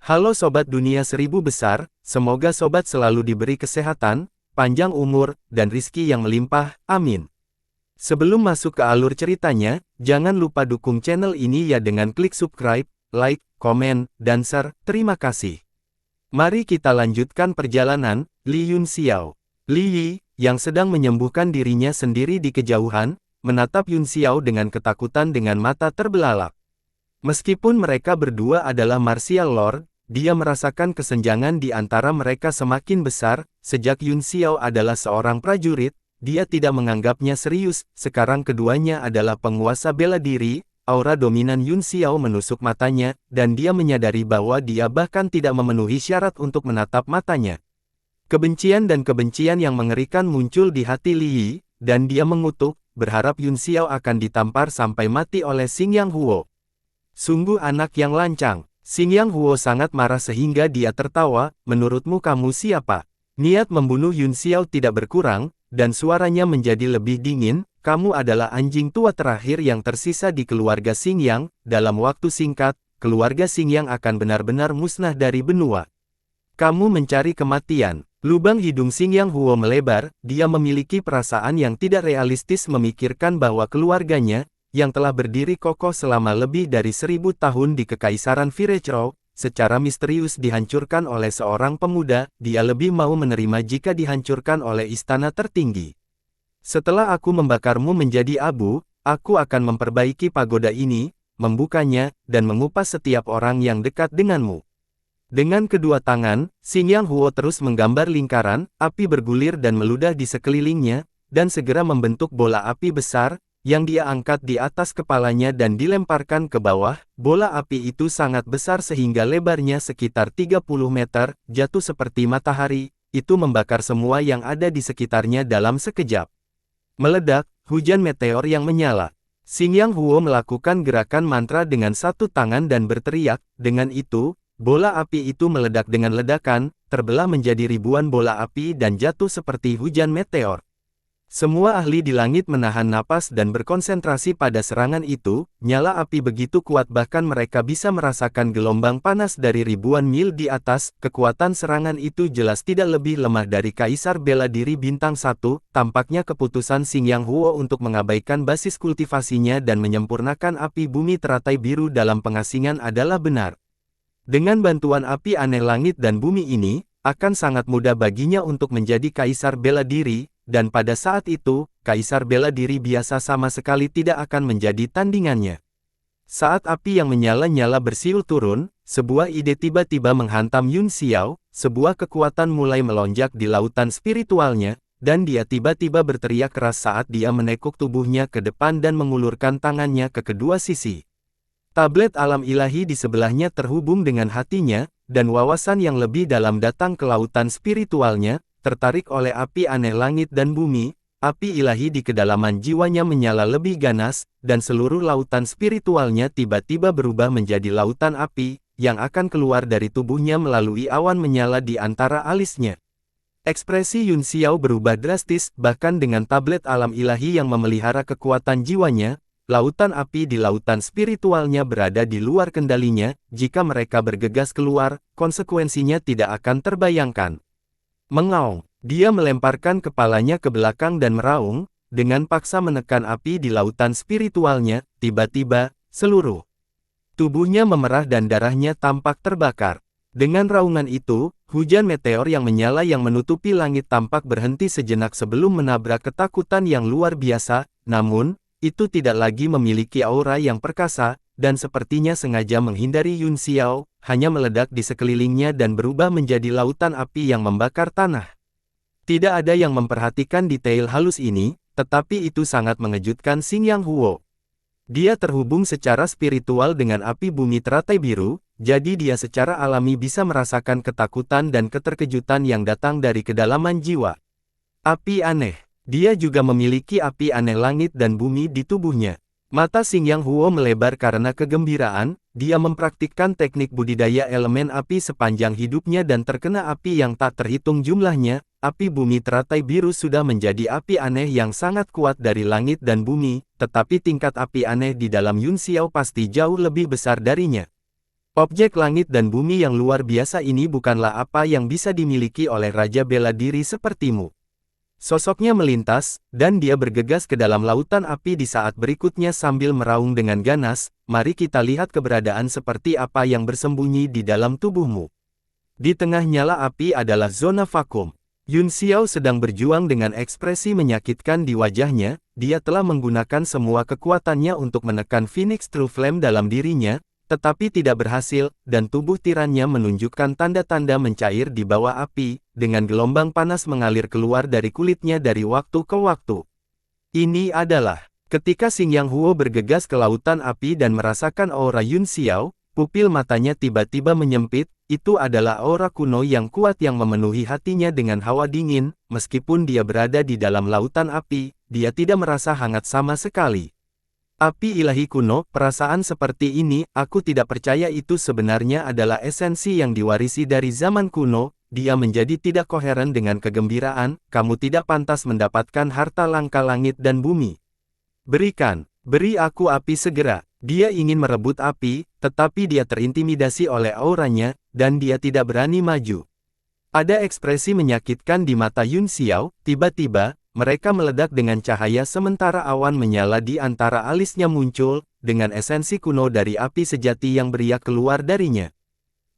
Halo Sobat Dunia Seribu Besar, semoga Sobat selalu diberi kesehatan, panjang umur, dan rizki yang melimpah, amin. Sebelum masuk ke alur ceritanya, jangan lupa dukung channel ini ya dengan klik subscribe, like, komen, dan share, terima kasih. Mari kita lanjutkan perjalanan. Li Yunxiao. Li Yi, yang sedang menyembuhkan dirinya sendiri di kejauhan, menatap Yunxiao dengan ketakutan dengan mata terbelalak. Meskipun mereka berdua adalah martial lord, dia merasakan kesenjangan di antara mereka semakin besar. Sejak Yunxiao adalah seorang prajurit, dia tidak menganggapnya serius. Sekarang keduanya adalah penguasa bela diri. Aura dominan Yunxiao menusuk matanya, dan dia menyadari bahwa dia bahkan tidak memenuhi syarat untuk menatap matanya. Kebencian dan kebencian yang mengerikan muncul di hati Li Yi, dan dia mengutuk, berharap Yunxiao akan ditampar sampai mati oleh Xingyang Huo. Sungguh anak yang lancang. Xingyang Huo sangat marah sehingga dia tertawa. Menurutmu kamu siapa? Niat membunuh Yunxiao tidak berkurang, dan suaranya menjadi lebih dingin. Kamu adalah anjing tua terakhir yang tersisa di keluarga Xingyang. Dalam waktu singkat, keluarga Xingyang akan benar-benar musnah dari benua. Kamu mencari kematian. Lubang hidung Xingyang Huo melebar. Dia memiliki perasaan yang tidak realistis memikirkan bahwa keluarganya, yang telah berdiri kokoh selama lebih dari 1000 tahun di Kekaisaran Virechou, secara misterius dihancurkan oleh seorang pemuda. Dia lebih mau menerima jika dihancurkan oleh istana tertinggi. Setelah aku membakarmu menjadi abu, aku akan memperbaiki pagoda ini, membukanya, dan mengupas setiap orang yang dekat denganmu. Dengan kedua tangan, Xingyang Huo terus menggambar lingkaran, api bergulir dan meludah di sekelilingnya, dan segera membentuk bola api besar, yang dia angkat di atas kepalanya dan dilemparkan ke bawah. Bola api itu sangat besar sehingga lebarnya sekitar 30 meter, jatuh seperti matahari, itu membakar semua yang ada di sekitarnya dalam sekejap. Meledak, hujan meteor yang menyala. Xingyang Huo melakukan gerakan mantra dengan satu tangan dan berteriak. Dengan itu, bola api itu meledak dengan ledakan, terbelah menjadi ribuan bola api dan jatuh seperti hujan meteor. Semua ahli di langit menahan napas dan berkonsentrasi pada serangan itu. Nyala api begitu kuat bahkan mereka bisa merasakan gelombang panas dari ribuan mil di atas. Kekuatan serangan itu jelas tidak lebih lemah dari Kaisar Bela Diri Bintang 1. Tampaknya keputusan Xingyang Huo untuk mengabaikan basis kultivasinya dan menyempurnakan api bumi teratai biru dalam pengasingan adalah benar. Dengan bantuan api aneh langit dan bumi ini, akan sangat mudah baginya untuk menjadi Kaisar Bela Diri. Dan pada saat itu, Kaisar Bela Diri biasa sama sekali tidak akan menjadi tandingannya. Saat api yang menyala-nyala bersiul turun, sebuah ide tiba-tiba menghantam Yunxiao. Sebuah kekuatan mulai melonjak di lautan spiritualnya, dan dia tiba-tiba berteriak keras saat dia menekuk tubuhnya ke depan dan mengulurkan tangannya ke kedua sisi. Tablet alam ilahi di sebelahnya terhubung dengan hatinya, dan wawasan yang lebih dalam datang ke lautan spiritualnya. Tertarik oleh api aneh langit dan bumi, api ilahi di kedalaman jiwanya menyala lebih ganas, dan seluruh lautan spiritualnya tiba-tiba berubah menjadi lautan api, yang akan keluar dari tubuhnya melalui awan menyala di antara alisnya. Ekspresi Yunxiao berubah drastis, bahkan dengan tablet alam ilahi yang memelihara kekuatan jiwanya, lautan api di lautan spiritualnya berada di luar kendalinya. Jika mereka bergegas keluar, konsekuensinya tidak akan terbayangkan. Mengaung, dia melemparkan kepalanya ke belakang dan meraung, dengan paksa menekan api di lautan spiritualnya. Tiba-tiba, seluruh tubuhnya memerah dan darahnya tampak terbakar. Dengan raungan itu, hujan meteor yang menyala yang menutupi langit tampak berhenti sejenak sebelum menabrak ketakutan yang luar biasa. Namun, itu tidak lagi memiliki aura yang perkasa, dan sepertinya sengaja menghindari Yunxiao, hanya meledak di sekelilingnya dan berubah menjadi lautan api yang membakar tanah. Tidak ada yang memperhatikan detail halus ini, tetapi itu sangat mengejutkan Xingyang Huo. Dia terhubung secara spiritual dengan api bumi teratai biru, jadi dia secara alami bisa merasakan ketakutan dan keterkejutan yang datang dari kedalaman jiwa. Api aneh. Dia juga memiliki api aneh langit dan bumi di tubuhnya. Mata Xingyang Huo melebar karena kegembiraan. Dia mempraktikkan teknik budidaya elemen api sepanjang hidupnya dan terkena api yang tak terhitung jumlahnya. Api bumi teratai biru sudah menjadi api aneh yang sangat kuat dari langit dan bumi, tetapi tingkat api aneh di dalam Yunxiao pasti jauh lebih besar darinya. Objek langit dan bumi yang luar biasa ini bukanlah apa yang bisa dimiliki oleh Raja Bela Diri sepertimu. Sosoknya melintas, dan dia bergegas ke dalam lautan api di saat berikutnya sambil meraung dengan ganas, mari kita lihat keberadaan seperti apa yang bersembunyi di dalam tubuhmu. Di tengah nyala api adalah zona vakum. Yun Xiao sedang berjuang dengan ekspresi menyakitkan di wajahnya, dia telah menggunakan semua kekuatannya untuk menekan Phoenix True Flame dalam dirinya, tetapi tidak berhasil, dan tubuh tirannya menunjukkan tanda-tanda mencair di bawah api, dengan gelombang panas mengalir keluar dari kulitnya dari waktu ke waktu. Ini adalah, ketika Xing Yang Huo bergegas ke lautan api dan merasakan aura Yun Xiao, pupil matanya tiba-tiba menyempit, itu adalah aura kuno yang kuat yang memenuhi hatinya dengan hawa dingin, meskipun dia berada di dalam lautan api, dia tidak merasa hangat sama sekali. Api ilahi kuno, perasaan seperti ini, aku tidak percaya itu sebenarnya adalah esensi yang diwarisi dari zaman kuno, dia menjadi tidak koheren dengan kegembiraan, kamu tidak pantas mendapatkan harta langka langit dan bumi. Beri aku api segera. Dia ingin merebut api, tetapi dia terintimidasi oleh auranya, dan dia tidak berani maju. Ada ekspresi menyakitkan di mata Yun Xiao, tiba-tiba, mereka meledak dengan cahaya sementara awan menyala di antara alisnya muncul, dengan esensi kuno dari api sejati yang beriak keluar darinya.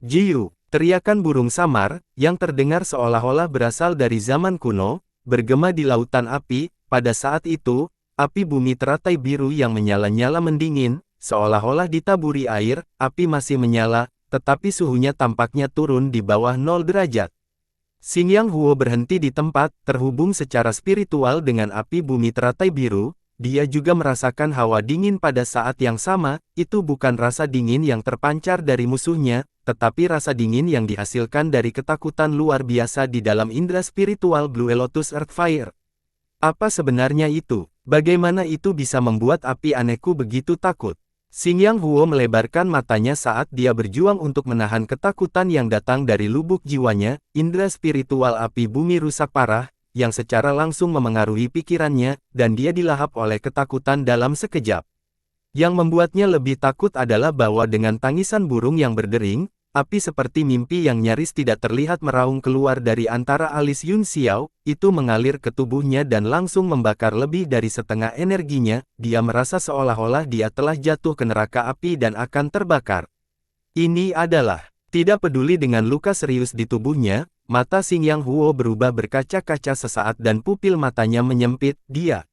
Jiu, teriakan burung samar, yang terdengar seolah-olah berasal dari zaman kuno, bergema di lautan api, pada saat itu, api bumi teratai biru yang menyala-nyala mendingin, seolah-olah ditaburi air, api masih menyala, tetapi suhunya tampaknya turun di bawah 0 derajat. Xing Yang Huo berhenti di tempat, terhubung secara spiritual dengan api bumi teratai biru, dia juga merasakan hawa dingin pada saat yang sama, itu bukan rasa dingin yang terpancar dari musuhnya, tetapi rasa dingin yang dihasilkan dari ketakutan luar biasa di dalam indera spiritual Blue Lotus Earth Fire. Apa sebenarnya itu? Bagaimana itu bisa membuat api anehku begitu takut? Xing Yang Huo melebarkan matanya saat dia berjuang untuk menahan ketakutan yang datang dari lubuk jiwanya, indera spiritual api bumi rusak parah, yang secara langsung memengaruhi pikirannya, dan dia dilahap oleh ketakutan dalam sekejap. Yang membuatnya lebih takut adalah bahwa dengan tangisan burung yang berdering, api seperti mimpi yang nyaris tidak terlihat meraung keluar dari antara alis Yun Xiao, itu mengalir ke tubuhnya dan langsung membakar lebih dari setengah energinya, dia merasa seolah-olah dia telah jatuh ke neraka api dan akan terbakar. Ini adalah, tidak peduli dengan luka serius di tubuhnya, mata Xing Yang Huo berubah berkaca-kaca sesaat dan pupil matanya menyempit, dia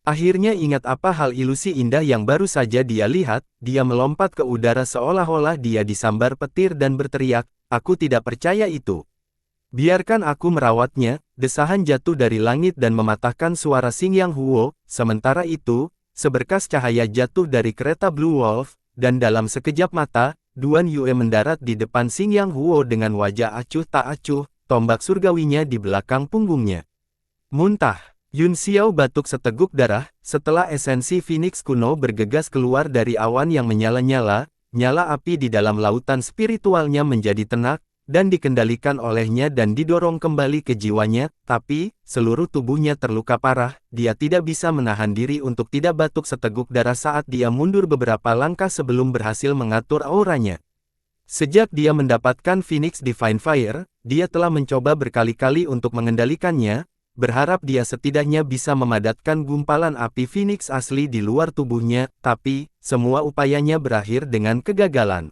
akhirnya ingat apa hal ilusi indah yang baru saja dia lihat, dia melompat ke udara seolah-olah dia disambar petir dan berteriak, aku tidak percaya itu. Biarkan aku merawatnya, desahan jatuh dari langit dan mematahkan suara Xing Yang Huo, sementara itu, seberkas cahaya jatuh dari kereta Blue Wolf, dan dalam sekejap mata, Duan Yue mendarat di depan Xing Yang Huo dengan wajah acuh tak acuh, tombak surgawinya di belakang punggungnya. Muntah. Yun Xiao batuk seteguk darah, setelah esensi Phoenix kuno bergegas keluar dari awan yang menyala-nyala, nyala api di dalam lautan spiritualnya menjadi tenang, dan dikendalikan olehnya dan didorong kembali ke jiwanya, tapi, seluruh tubuhnya terluka parah, dia tidak bisa menahan diri untuk tidak batuk seteguk darah saat dia mundur beberapa langkah sebelum berhasil mengatur auranya. Sejak dia mendapatkan Phoenix Divine Fire, dia telah mencoba berkali-kali untuk mengendalikannya, berharap dia setidaknya bisa memadatkan gumpalan api Phoenix asli di luar tubuhnya, tapi, semua upayanya berakhir dengan kegagalan.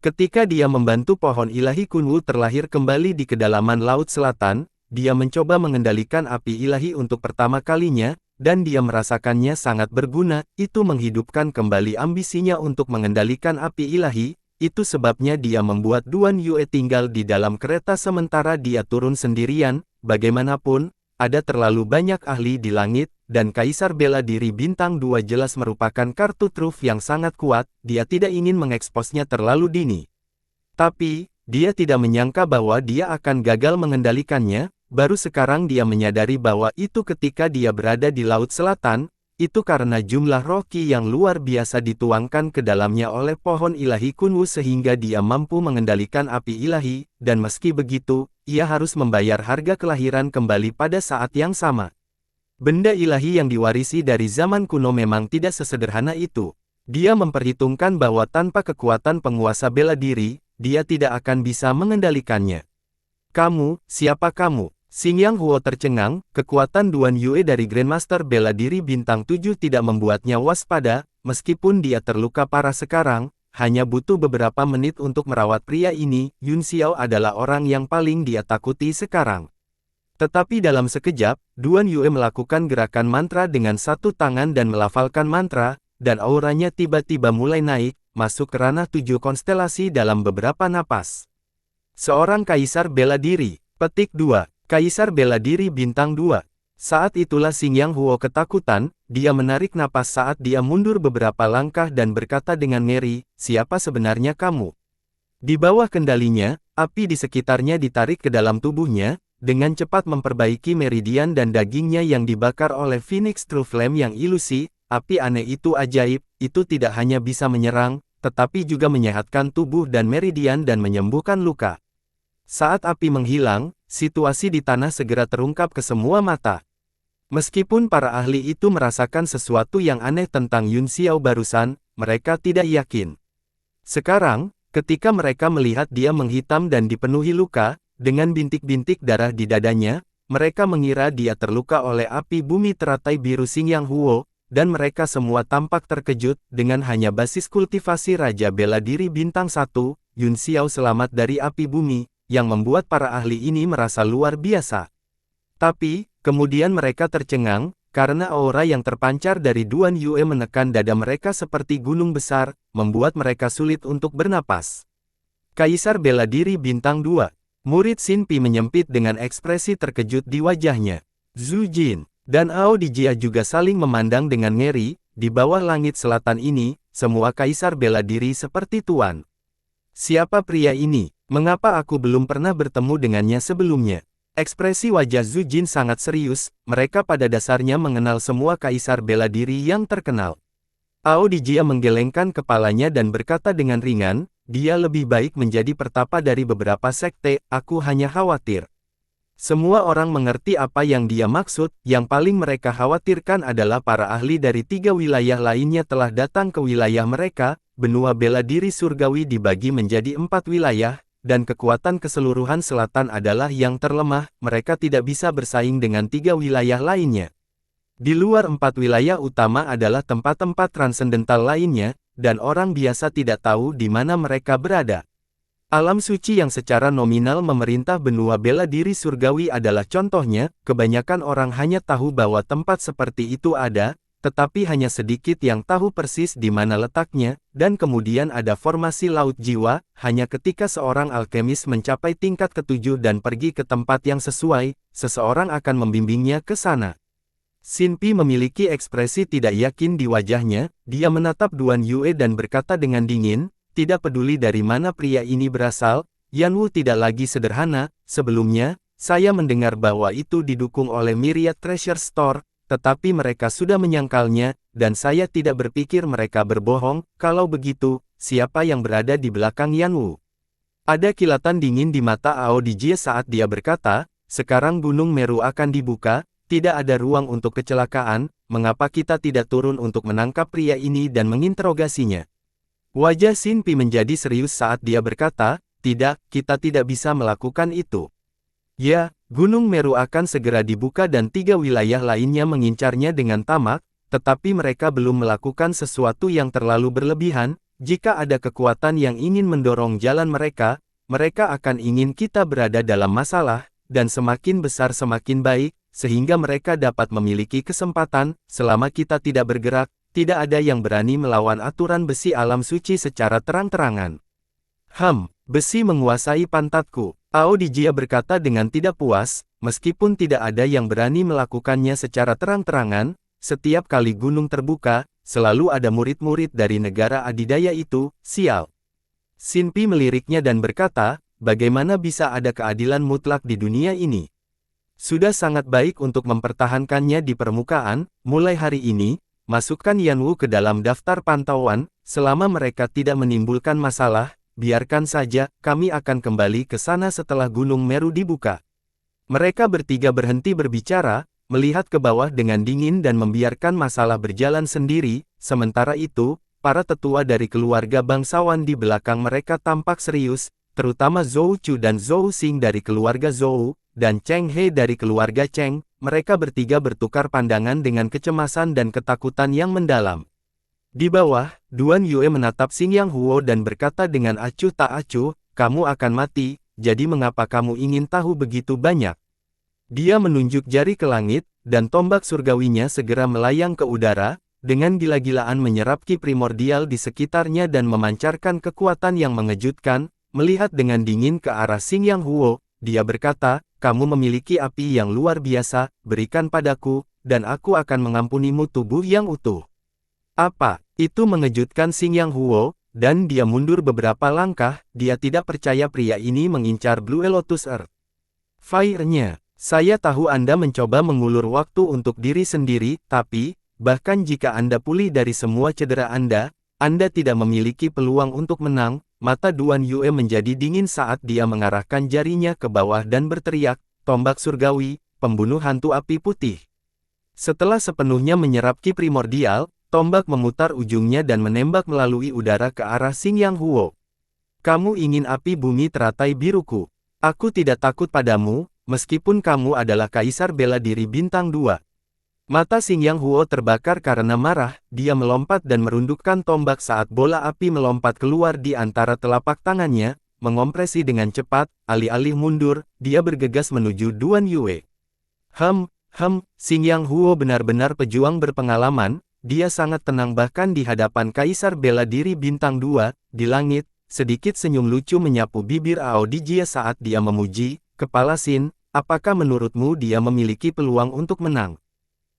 Ketika dia membantu pohon ilahi Kunwu terlahir kembali di kedalaman Laut Selatan, dia mencoba mengendalikan api ilahi untuk pertama kalinya, dan dia merasakannya sangat berguna, itu menghidupkan kembali ambisinya untuk mengendalikan api ilahi, itu sebabnya dia membuat Duan Yue tinggal di dalam kereta sementara dia turun sendirian, bagaimanapun, ada terlalu banyak ahli di langit, dan Kaisar Bela Diri Bintang 2 jelas merupakan kartu truf yang sangat kuat, dia tidak ingin mengeksposnya terlalu dini. Tapi, dia tidak menyangka bahwa dia akan gagal mengendalikannya, baru sekarang dia menyadari bahwa itu ketika dia berada di Laut Selatan, itu karena jumlah roh Qi yang luar biasa dituangkan ke dalamnya oleh pohon ilahi Kunwu sehingga dia mampu mengendalikan api ilahi, dan meski begitu, ia harus membayar harga kelahiran kembali pada saat yang sama. Benda ilahi yang diwarisi dari zaman kuno memang tidak sesederhana itu. Dia memperhitungkan bahwa tanpa kekuatan penguasa bela diri, dia tidak akan bisa mengendalikannya. Kamu, siapa kamu? Xingyang Huo tercengang, kekuatan Duan Yue dari Grandmaster bela diri bintang 7 tidak membuatnya waspada, meskipun dia terluka parah sekarang, hanya butuh beberapa menit untuk merawat pria ini. Yun Xiao adalah orang yang paling dia takuti sekarang. Tetapi dalam sekejap, Duan Yue melakukan gerakan mantra dengan satu tangan dan melafalkan mantra, dan auranya tiba-tiba mulai naik, masuk ke ranah 7 konstelasi dalam beberapa napas. Seorang kaisar bela diri. Petik 2. Kaisar bela diri bintang 2. Saat itulah Xingyang Huo ketakutan, dia menarik napas saat dia mundur beberapa langkah dan berkata dengan ngeri, siapa sebenarnya kamu? Di bawah kendalinya, api di sekitarnya ditarik ke dalam tubuhnya, dengan cepat memperbaiki meridian dan dagingnya yang dibakar oleh Phoenix True Flame yang ilusi. Api aneh itu ajaib, itu tidak hanya bisa menyerang, tetapi juga menyehatkan tubuh dan meridian dan menyembuhkan luka. Saat api menghilang, situasi di tanah segera terungkap ke semua mata. Meskipun para ahli itu merasakan sesuatu yang aneh tentang Yun Xiao barusan, mereka tidak yakin. Sekarang, ketika mereka melihat dia menghitam dan dipenuhi luka, dengan bintik-bintik darah di dadanya, mereka mengira dia terluka oleh api bumi teratai biru Xingyang Huo, dan mereka semua tampak terkejut, dengan hanya basis kultivasi Raja Bela Diri Bintang 1, Yun Xiao selamat dari api bumi, yang membuat para ahli ini merasa luar biasa. Tapi, kemudian mereka tercengang, karena aura yang terpancar dari Duan Yue menekan dada mereka seperti gunung besar, membuat mereka sulit untuk bernapas. Kaisar Bela Diri Bintang 2. Murid Xin Pi menyempit dengan ekspresi terkejut di wajahnya. Zhu Jin dan Ao Dijia juga saling memandang dengan ngeri, di bawah langit selatan ini, semua kaisar bela diri seperti tuan. Siapa pria ini? Mengapa aku belum pernah bertemu dengannya sebelumnya? Ekspresi wajah Zhu Jin sangat serius, mereka pada dasarnya mengenal semua kaisar bela diri yang terkenal. Ao Dijia menggelengkan kepalanya dan berkata dengan ringan, dia lebih baik menjadi pertapa dari beberapa sekte, aku hanya khawatir. Semua orang mengerti apa yang dia maksud, yang paling mereka khawatirkan adalah para ahli dari 3 wilayah lainnya telah datang ke wilayah mereka, benua bela diri surgawi dibagi menjadi 4 wilayah, dan kekuatan keseluruhan selatan adalah yang terlemah, mereka tidak bisa bersaing dengan 3 wilayah lainnya. Di luar 4 wilayah utama adalah tempat-tempat transendental lainnya, dan orang biasa tidak tahu di mana mereka berada. Alam suci yang secara nominal memerintah benua bela diri surgawi adalah contohnya, kebanyakan orang hanya tahu bahwa tempat seperti itu ada, tetapi hanya sedikit yang tahu persis di mana letaknya, dan kemudian ada formasi laut jiwa, hanya ketika seorang alkemis mencapai tingkat ke-7 dan pergi ke tempat yang sesuai, seseorang akan membimbingnya ke sana. Xin Pi memiliki ekspresi tidak yakin di wajahnya, dia menatap Duan Yue dan berkata dengan dingin, tidak peduli dari mana pria ini berasal, Yanwu tidak lagi sederhana, sebelumnya, saya mendengar bahwa itu didukung oleh Myriad Treasure Store, tetapi mereka sudah menyangkalnya, dan saya tidak berpikir mereka berbohong. Kalau begitu, siapa yang berada di belakang Yanwu? Ada kilatan dingin di mata Ao Dijie saat dia berkata, sekarang Gunung Meru akan dibuka, tidak ada ruang untuk kecelakaan, mengapa kita tidak turun untuk menangkap pria ini dan menginterogasinya? Wajah Xin Pi menjadi serius saat dia berkata, tidak, kita tidak bisa melakukan itu. Ya, Gunung Meru akan segera dibuka dan 3 wilayah lainnya mengincarnya dengan tamak, tetapi mereka belum melakukan sesuatu yang terlalu berlebihan. Jika ada kekuatan yang ingin mendorong jalan mereka, mereka akan ingin kita berada dalam masalah, dan semakin besar semakin baik, sehingga mereka dapat memiliki kesempatan. Selama kita tidak bergerak, tidak ada yang berani melawan aturan besi alam suci secara terang-terangan. Besi menguasai pantatku. Ao Dijie berkata dengan tidak puas, meskipun tidak ada yang berani melakukannya secara terang-terangan, setiap kali gunung terbuka, selalu ada murid-murid dari negara adidaya itu, sial. Xin Pi meliriknya dan berkata, bagaimana bisa ada keadilan mutlak di dunia ini? Sudah sangat baik untuk mempertahankannya di permukaan, mulai hari ini, masukkan Yanwu ke dalam daftar pantauan, selama mereka tidak menimbulkan masalah, biarkan saja, kami akan kembali ke sana setelah Gunung Meru dibuka. Mereka bertiga berhenti berbicara, melihat ke bawah dengan dingin dan membiarkan masalah berjalan sendiri. Sementara itu, para tetua dari keluarga bangsawan di belakang mereka tampak serius, terutama Zhou Chu dan Zhou Xing dari keluarga Zhou, dan Cheng He dari keluarga Cheng. Mereka bertiga bertukar pandangan dengan kecemasan dan ketakutan yang mendalam. Di bawah, Duan Yue menatap Xing Yang Huo dan berkata dengan acuh tak acuh, "Kamu akan mati, jadi mengapa kamu ingin tahu begitu banyak?" Dia menunjuk jari ke langit, dan tombak surgawinya segera melayang ke udara, dengan gila-gilaan menyerap ki primordial di sekitarnya dan memancarkan kekuatan yang mengejutkan. Melihat dengan dingin ke arah Xing Yang Huo, dia berkata, "Kamu memiliki api yang luar biasa, berikan padaku, dan aku akan mengampunimu tubuh yang utuh." Apa? Itu mengejutkan Xing Yang Huo, dan dia mundur beberapa langkah. Dia tidak percaya pria ini mengincar Blue Lotus Earth Fire-nya. "Saya tahu Anda mencoba mengulur waktu untuk diri sendiri, tapi, bahkan jika Anda pulih dari semua cedera Anda tidak memiliki peluang untuk menang." Mata Duan Yue menjadi dingin saat dia mengarahkan jarinya ke bawah dan berteriak, "Tombak surgawi, pembunuh hantu api putih." Setelah sepenuhnya menyerap ki primordial, tombak memutar ujungnya dan menembak melalui udara ke arah Xing Yang Huo. "Kamu ingin api bumi teratai biruku? Aku tidak takut padamu, meskipun kamu adalah kaisar bela diri bintang 2. Mata Xing Yang Huo terbakar karena marah, dia melompat dan merundukkan tombak saat bola api melompat keluar di antara telapak tangannya, mengompresi dengan cepat. Alih-alih mundur, dia bergegas menuju Duan Yue. Xing Yang Huo benar-benar pejuang berpengalaman, dia sangat tenang bahkan di hadapan kaisar bela diri bintang 2, di langit. Sedikit senyum lucu menyapu bibir Ao Dijia saat dia memuji, "Kepala Xin, apakah menurutmu dia memiliki peluang untuk menang?"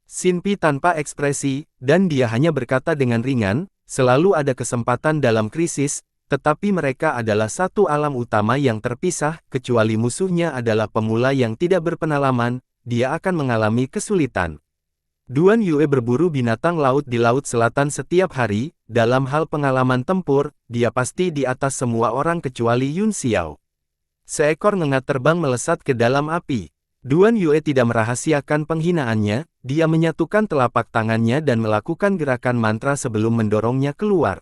Xin Pi tanpa ekspresi, dan dia hanya berkata dengan ringan, "Selalu ada kesempatan dalam krisis, tetapi mereka adalah satu alam utama yang terpisah, kecuali musuhnya adalah pemula yang tidak berpengalaman, dia akan mengalami kesulitan." Duan Yue berburu binatang laut di Laut Selatan setiap hari, dalam hal pengalaman tempur, dia pasti di atas semua orang kecuali Yun Xiao. Seekor ngengat terbang melesat ke dalam api. Duan Yue tidak merahasiakan penghinaannya, dia menyatukan telapak tangannya dan melakukan gerakan mantra sebelum mendorongnya keluar.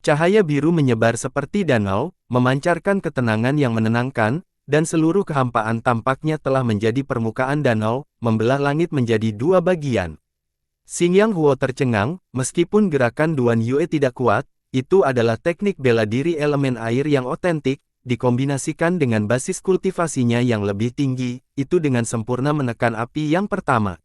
Cahaya biru menyebar seperti danau, memancarkan ketenangan yang menenangkan, dan seluruh kehampaan tampaknya telah menjadi permukaan danau, membelah langit menjadi dua bagian. Xing Yang Huo tercengang, meskipun gerakan Duan Yue tidak kuat, itu adalah teknik bela diri elemen air yang otentik, dikombinasikan dengan basis kultivasinya yang lebih tinggi, itu dengan sempurna menekan api yang pertama.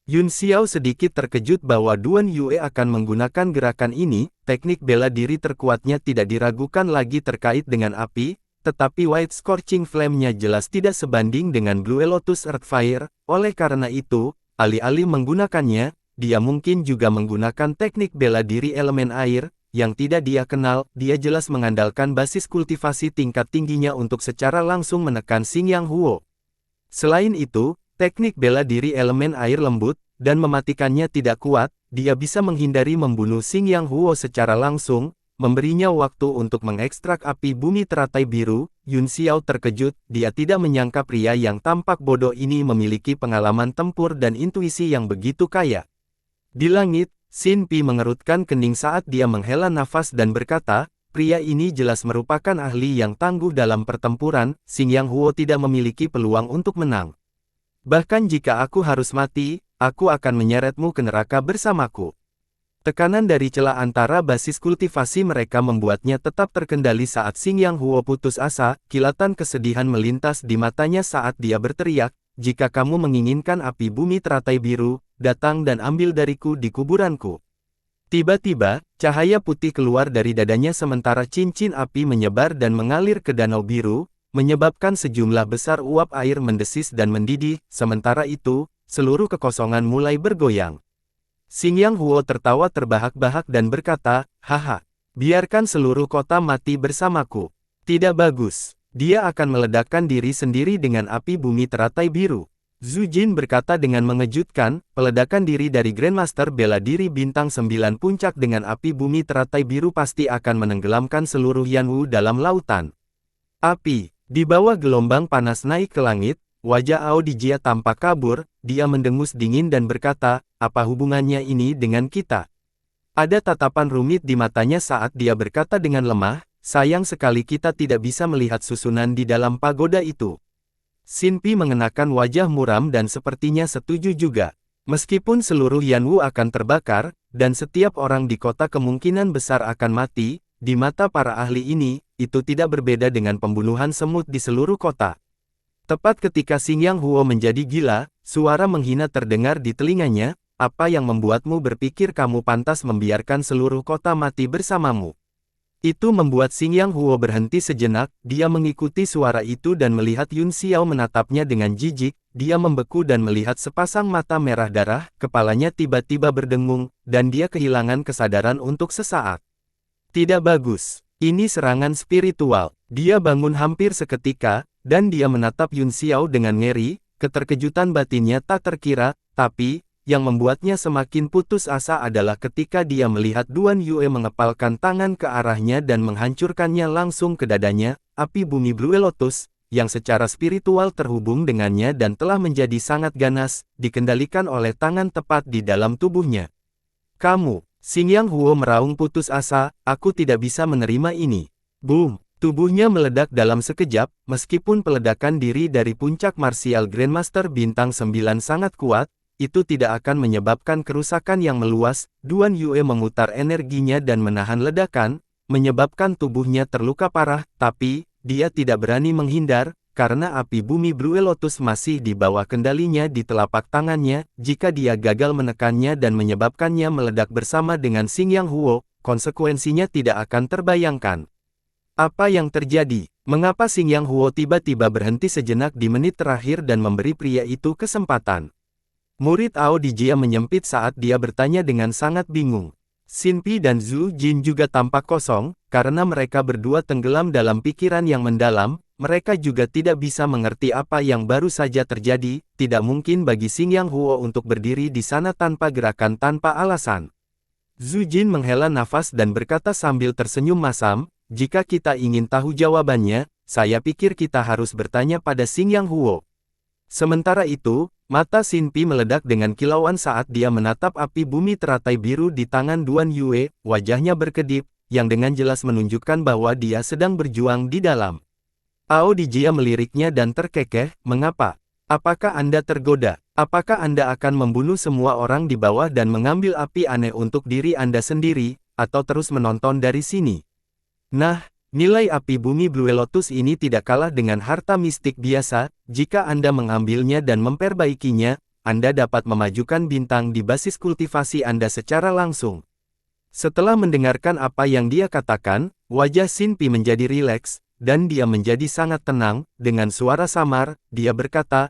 Yun Xiao sedikit terkejut bahwa Duan Yue akan menggunakan gerakan ini, teknik bela diri terkuatnya tidak diragukan lagi terkait dengan api, tetapi White Scorching Flame-nya jelas tidak sebanding dengan Blue Lotus Earth Fire, oleh karena itu, alih-alih menggunakannya, dia mungkin juga menggunakan teknik bela diri elemen air, yang tidak dia kenal. Dia jelas mengandalkan basis kultivasi tingkat tingginya untuk secara langsung menekan Xing Yang Huo. Selain itu, teknik bela diri elemen air lembut, dan mematikannya tidak kuat, dia bisa menghindari membunuh Xing Yang Huo secara langsung, memberinya waktu untuk mengekstrak api bumi teratai biru. Yun Xiao terkejut, dia tidak menyangka pria yang tampak bodoh ini memiliki pengalaman tempur dan intuisi yang begitu kaya. Di langit, Xin Pi mengerutkan kening saat dia menghela nafas dan berkata, "Pria ini jelas merupakan ahli yang tangguh dalam pertempuran, Xing Yang Huo tidak memiliki peluang untuk menang. Bahkan jika aku harus mati, aku akan menyeretmu ke neraka bersamaku." Tekanan dari celah antara basis kultivasi mereka membuatnya tetap terkendali saat Xing Yang Huo putus asa. Kilatan kesedihan melintas di matanya saat dia berteriak, "Jika kamu menginginkan api bumi teratai biru, datang dan ambil dariku di kuburanku." Tiba-tiba, cahaya putih keluar dari dadanya sementara cincin api menyebar dan mengalir ke danau biru, menyebabkan sejumlah besar uap air mendesis dan mendidih. Sementara itu, seluruh kekosongan mulai bergoyang. Xing Yang Huo tertawa terbahak-bahak dan berkata, "Haha, biarkan seluruh kota mati bersamaku. Tidak bagus. Dia akan meledakkan diri sendiri dengan api bumi teratai biru." Zhu Jin berkata dengan mengejutkan, "Peledakan diri dari Grandmaster bela diri bintang 9 puncak dengan api bumi teratai biru pasti akan menenggelamkan seluruh Yanwu dalam lautan api." Di bawah gelombang panas naik ke langit, wajah Ao Dijia tampak kabur, dia mendengus dingin dan berkata, "Apa hubungannya ini dengan kita? Ada tatapan rumit di matanya saat dia berkata dengan lemah, sayang sekali kita tidak bisa melihat susunan di dalam pagoda itu. Xin Pi mengenakan wajah muram dan sepertinya setuju juga. Meskipun seluruh Yanwu akan terbakar, dan setiap orang di kota kemungkinan besar akan mati, di mata para ahli ini, itu tidak berbeda dengan pembunuhan semut di seluruh kota. Tepat ketika Xingyang Huo menjadi gila, suara menghina terdengar di telinganya, apa yang membuatmu berpikir kamu pantas membiarkan seluruh kota mati bersamamu? Itu membuat Xingyang Huo berhenti sejenak, dia mengikuti suara itu dan melihat Yun Xiao menatapnya dengan jijik, dia membeku dan melihat sepasang mata merah darah, kepalanya tiba-tiba berdengung, dan dia kehilangan kesadaran untuk sesaat. Tidak bagus, ini serangan spiritual. Dia bangun hampir seketika, dan dia menatap Yun Xiao dengan ngeri, keterkejutan batinnya tak terkira, tapi, yang membuatnya semakin putus asa adalah ketika dia melihat Duan Yue mengepalkan tangan ke arahnya dan menghancurkannya langsung ke dadanya, api bumi Blue Lotus, yang secara spiritual terhubung dengannya dan telah menjadi sangat ganas, dikendalikan oleh tangan tepat di dalam tubuhnya. Kamu, Xingyang Huo meraung putus asa, aku tidak bisa menerima ini. Boom! Tubuhnya meledak dalam sekejap, meskipun peledakan diri dari puncak martial Grandmaster Bintang 9 sangat kuat, itu tidak akan menyebabkan kerusakan yang meluas. Duan Yue memutar energinya dan menahan ledakan, menyebabkan tubuhnya terluka parah, tapi, dia tidak berani menghindar, karena api bumi Blue Lotus masih di bawah kendalinya di telapak tangannya. Jika dia gagal menekannya dan menyebabkannya meledak bersama dengan Xingyang Huo, konsekuensinya tidak akan terbayangkan. Apa yang terjadi? Mengapa Xingyang Huo tiba-tiba berhenti sejenak di menit terakhir dan memberi pria itu kesempatan? Murid Ao Dijia menyempit saat dia bertanya dengan sangat bingung. Xin Pi dan Zhu Jin juga tampak kosong, karena mereka berdua tenggelam dalam pikiran yang mendalam, mereka juga tidak bisa mengerti apa yang baru saja terjadi, tidak mungkin bagi Xingyang Huo untuk berdiri di sana tanpa gerakan tanpa alasan. Zhu Jin menghela nafas dan berkata sambil tersenyum masam, jika kita ingin tahu jawabannya, saya pikir kita harus bertanya pada Xingyang Huo. Sementara itu, mata Xin Pi meledak dengan kilauan saat dia menatap api bumi teratai biru di tangan Duan Yue, wajahnya berkedip, yang dengan jelas menunjukkan bahwa dia sedang berjuang di dalam. Ao Dijia meliriknya dan terkekeh, mengapa? Apakah Anda tergoda? Apakah Anda akan membunuh semua orang di bawah dan mengambil api aneh untuk diri Anda sendiri, atau terus menonton dari sini? Nah, nilai api bumi Blue Lotus ini tidak kalah dengan harta mistik biasa. Jika Anda mengambilnya dan memperbaikinya, Anda dapat memajukan bintang di basis kultivasi Anda secara langsung. Setelah mendengarkan apa yang dia katakan, wajah Xin Pi menjadi rileks, dan dia menjadi sangat tenang. Dengan suara samar, dia berkata,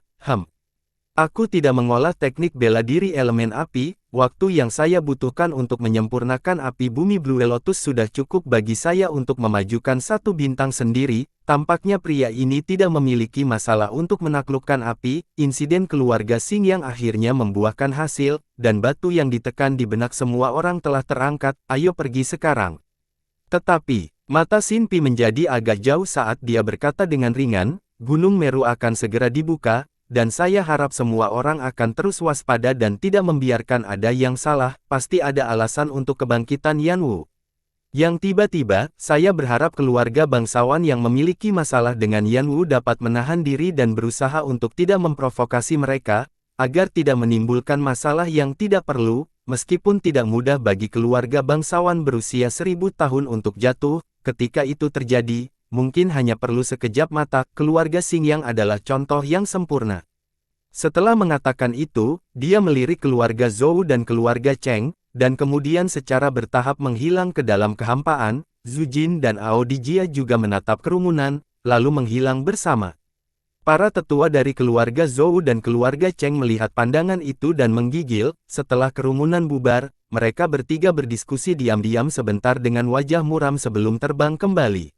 Aku tidak mengolah teknik bela diri elemen api, waktu yang saya butuhkan untuk menyempurnakan api bumi Blue Lotus sudah cukup bagi saya untuk memajukan satu bintang sendiri. Tampaknya pria ini tidak memiliki masalah untuk menaklukkan api. Insiden keluarga Xing yang akhirnya membuahkan hasil, dan batu yang ditekan di benak semua orang telah terangkat, ayo pergi sekarang. Tetapi, mata Xin Pi menjadi agak jauh saat dia berkata dengan ringan, Gunung Meru akan segera dibuka, dan saya harap semua orang akan terus waspada dan tidak membiarkan ada yang salah, pasti ada alasan untuk kebangkitan Yanwu. Yang tiba-tiba, saya berharap keluarga bangsawan yang memiliki masalah dengan Yanwu dapat menahan diri dan berusaha untuk tidak memprovokasi mereka, agar tidak menimbulkan masalah yang tidak perlu, meskipun tidak mudah bagi keluarga bangsawan berusia 1000 tahun untuk jatuh. Ketika itu terjadi, mungkin hanya perlu sekejap mata. Keluarga Xingyang adalah contoh yang sempurna. Setelah mengatakan itu, dia melirik keluarga Zhou dan keluarga Cheng, dan kemudian secara bertahap menghilang ke dalam kehampaan. Zhu Jin dan Ao Dijia juga menatap kerumunan, lalu menghilang bersama. Para tetua dari keluarga Zhou dan keluarga Cheng melihat pandangan itu dan menggigil. Setelah kerumunan bubar, mereka bertiga berdiskusi diam-diam sebentar dengan wajah muram sebelum terbang kembali.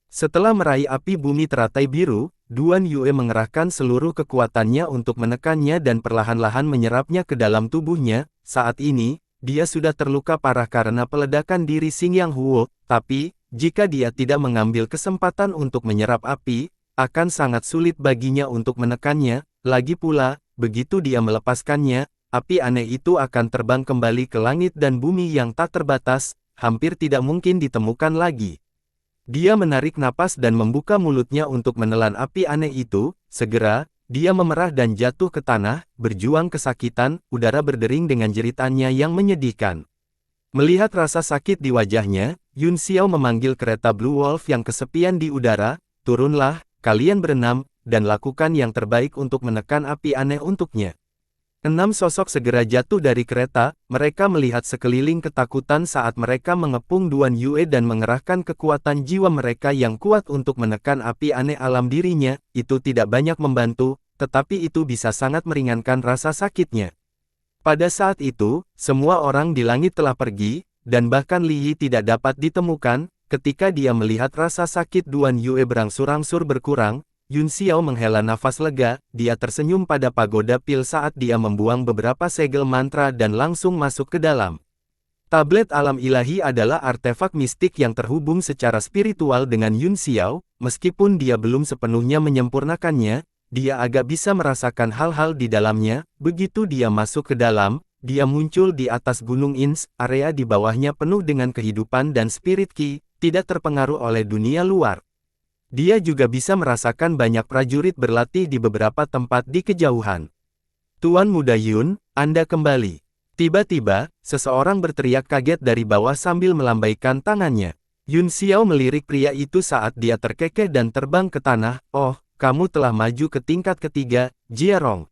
Setelah meraih api bumi teratai biru, Duan Yue mengerahkan seluruh kekuatannya untuk menekannya dan perlahan-lahan menyerapnya ke dalam tubuhnya. Saat ini, dia sudah terluka parah karena peledakan diri Xingyang Huo, tapi, jika dia tidak mengambil kesempatan untuk menyerap api, akan sangat sulit baginya untuk menekannya. Lagi pula, begitu dia melepaskannya, api aneh itu akan terbang kembali ke langit dan bumi yang tak terbatas, hampir tidak mungkin ditemukan lagi. Dia menarik napas dan membuka mulutnya untuk menelan api aneh itu. Segera, dia memerah dan jatuh ke tanah, berjuang kesakitan, udara berdering dengan jeritannya yang menyedihkan. Melihat rasa sakit di wajahnya, Yun Xiao memanggil kereta Blue Wolf yang kesepian di udara, "Turunlah, kalian berenam, dan lakukan yang terbaik untuk menekan api aneh untuknya." 6 sosok segera jatuh dari kereta, mereka melihat sekeliling ketakutan saat mereka mengepung Duan Yue dan mengerahkan kekuatan jiwa mereka yang kuat untuk menekan api aneh alam dirinya. Itu tidak banyak membantu, tetapi itu bisa sangat meringankan rasa sakitnya. Pada saat itu, semua orang di langit telah pergi, dan bahkan Li Yi tidak dapat ditemukan. Ketika dia melihat rasa sakit Duan Yue berangsur-angsur berkurang, Yun Xiao menghela nafas lega, dia tersenyum pada pagoda pil saat dia membuang beberapa segel mantra dan langsung masuk ke dalam. Tablet alam ilahi adalah artefak mistik yang terhubung secara spiritual dengan Yun Xiao, meskipun dia belum sepenuhnya menyempurnakannya, dia agak bisa merasakan hal-hal di dalamnya. Begitu dia masuk ke dalam, dia muncul di atas Gunung Ins, area di bawahnya penuh dengan kehidupan dan spirit Qi, tidak terpengaruh oleh dunia luar. Dia juga bisa merasakan banyak prajurit berlatih di beberapa tempat di kejauhan. "Tuan Muda Yun, Anda kembali." Tiba-tiba, seseorang berteriak kaget dari bawah sambil melambaikan tangannya. Yun Xiao melirik pria itu saat dia terkekeh dan terbang ke tanah. "Oh, kamu telah maju ke tingkat ketiga, Jiarong."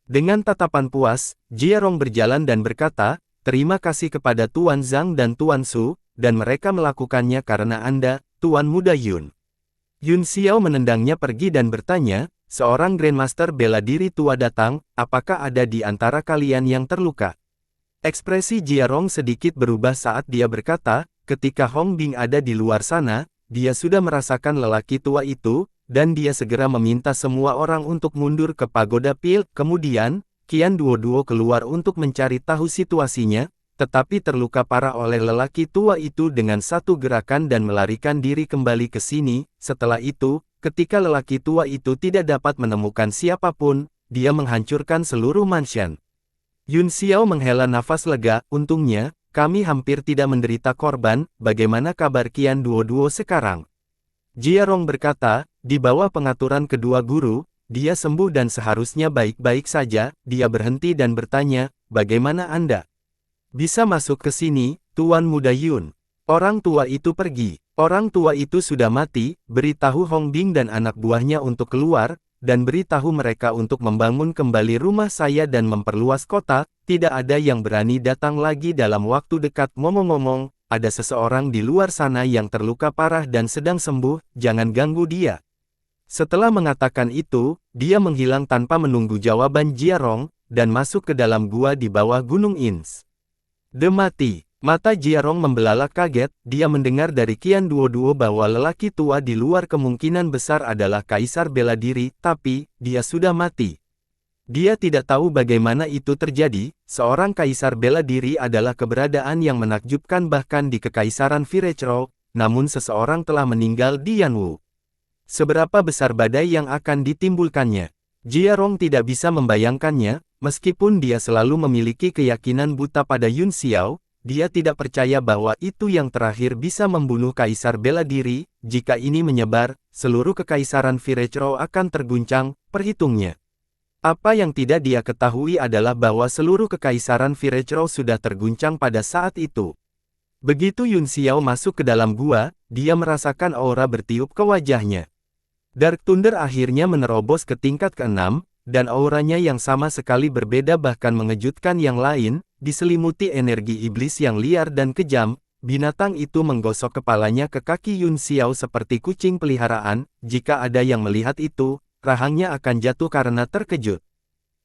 Dengan tatapan puas, Jiarong berjalan dan berkata, "Terima kasih kepada Tuan Zhang dan Tuan Su, dan mereka melakukannya karena Anda, Tuan Muda Yun." Yun Xiao menendangnya pergi dan bertanya, "Seorang Grandmaster bela diri tua datang, apakah ada di antara kalian yang terluka?" Ekspresi Jiarong sedikit berubah saat dia berkata, "Ketika Hong Bing ada di luar sana, dia sudah merasakan lelaki tua itu, dan dia segera meminta semua orang untuk mundur ke pagoda pil." Kemudian, Qian Duo keluar untuk mencari tahu situasinya, tetapi terluka parah oleh lelaki tua itu dengan satu gerakan dan melarikan diri kembali ke sini. Setelah itu, ketika lelaki tua itu tidak dapat menemukan siapapun, dia menghancurkan seluruh mansion. Yun Xiao menghela nafas lega, "Untungnya, kami hampir tidak menderita korban. Bagaimana kabar Qian Duo sekarang?" Jiarong berkata, "Di bawah pengaturan kedua guru, dia sembuh dan seharusnya baik-baik saja." Dia berhenti dan bertanya, "Bagaimana Anda bisa masuk ke sini, Tuan Muda Yun?" Orang tua itu pergi. Orang tua itu sudah mati. Beritahu Hong Bing dan anak buahnya untuk keluar, dan beritahu mereka untuk membangun kembali rumah saya dan memperluas kota. Tidak ada yang berani datang lagi dalam waktu dekat. Ngomong-ngomong, ada seseorang di luar sana yang terluka parah dan sedang sembuh, jangan ganggu dia. Setelah mengatakan itu, dia menghilang tanpa menunggu jawaban Jiarong, dan masuk ke dalam gua di bawah Gunung Ins. Mati. Mata Jiarong membelalak kaget, dia mendengar dari Qian Duo bahwa lelaki tua di luar kemungkinan besar adalah kaisar bela diri, tapi dia sudah mati. Dia tidak tahu bagaimana itu terjadi. Seorang kaisar bela diri adalah keberadaan yang menakjubkan bahkan di Kekaisaran Firechro, namun seseorang telah meninggal di Yanwu. Seberapa besar badai yang akan ditimbulkannya? Jiarong tidak bisa membayangkannya, meskipun dia selalu memiliki keyakinan buta pada Yun Xiao, dia tidak percaya bahwa itu yang terakhir bisa membunuh kaisar bela diri. Jika ini menyebar, seluruh Kekaisaran Firechro akan terguncang, perhitungnya. Apa yang tidak dia ketahui adalah bahwa seluruh Kekaisaran Firechro sudah terguncang pada saat itu. Begitu Yun Xiao masuk ke dalam gua, dia merasakan aura bertiup ke wajahnya. Dark Thunder akhirnya menerobos ke tingkat ke-6, dan auranya yang sama sekali berbeda bahkan mengejutkan yang lain, diselimuti energi iblis yang liar dan kejam. Binatang itu menggosok kepalanya ke kaki Yun Xiao seperti kucing peliharaan. Jika ada yang melihat itu, rahangnya akan jatuh karena terkejut.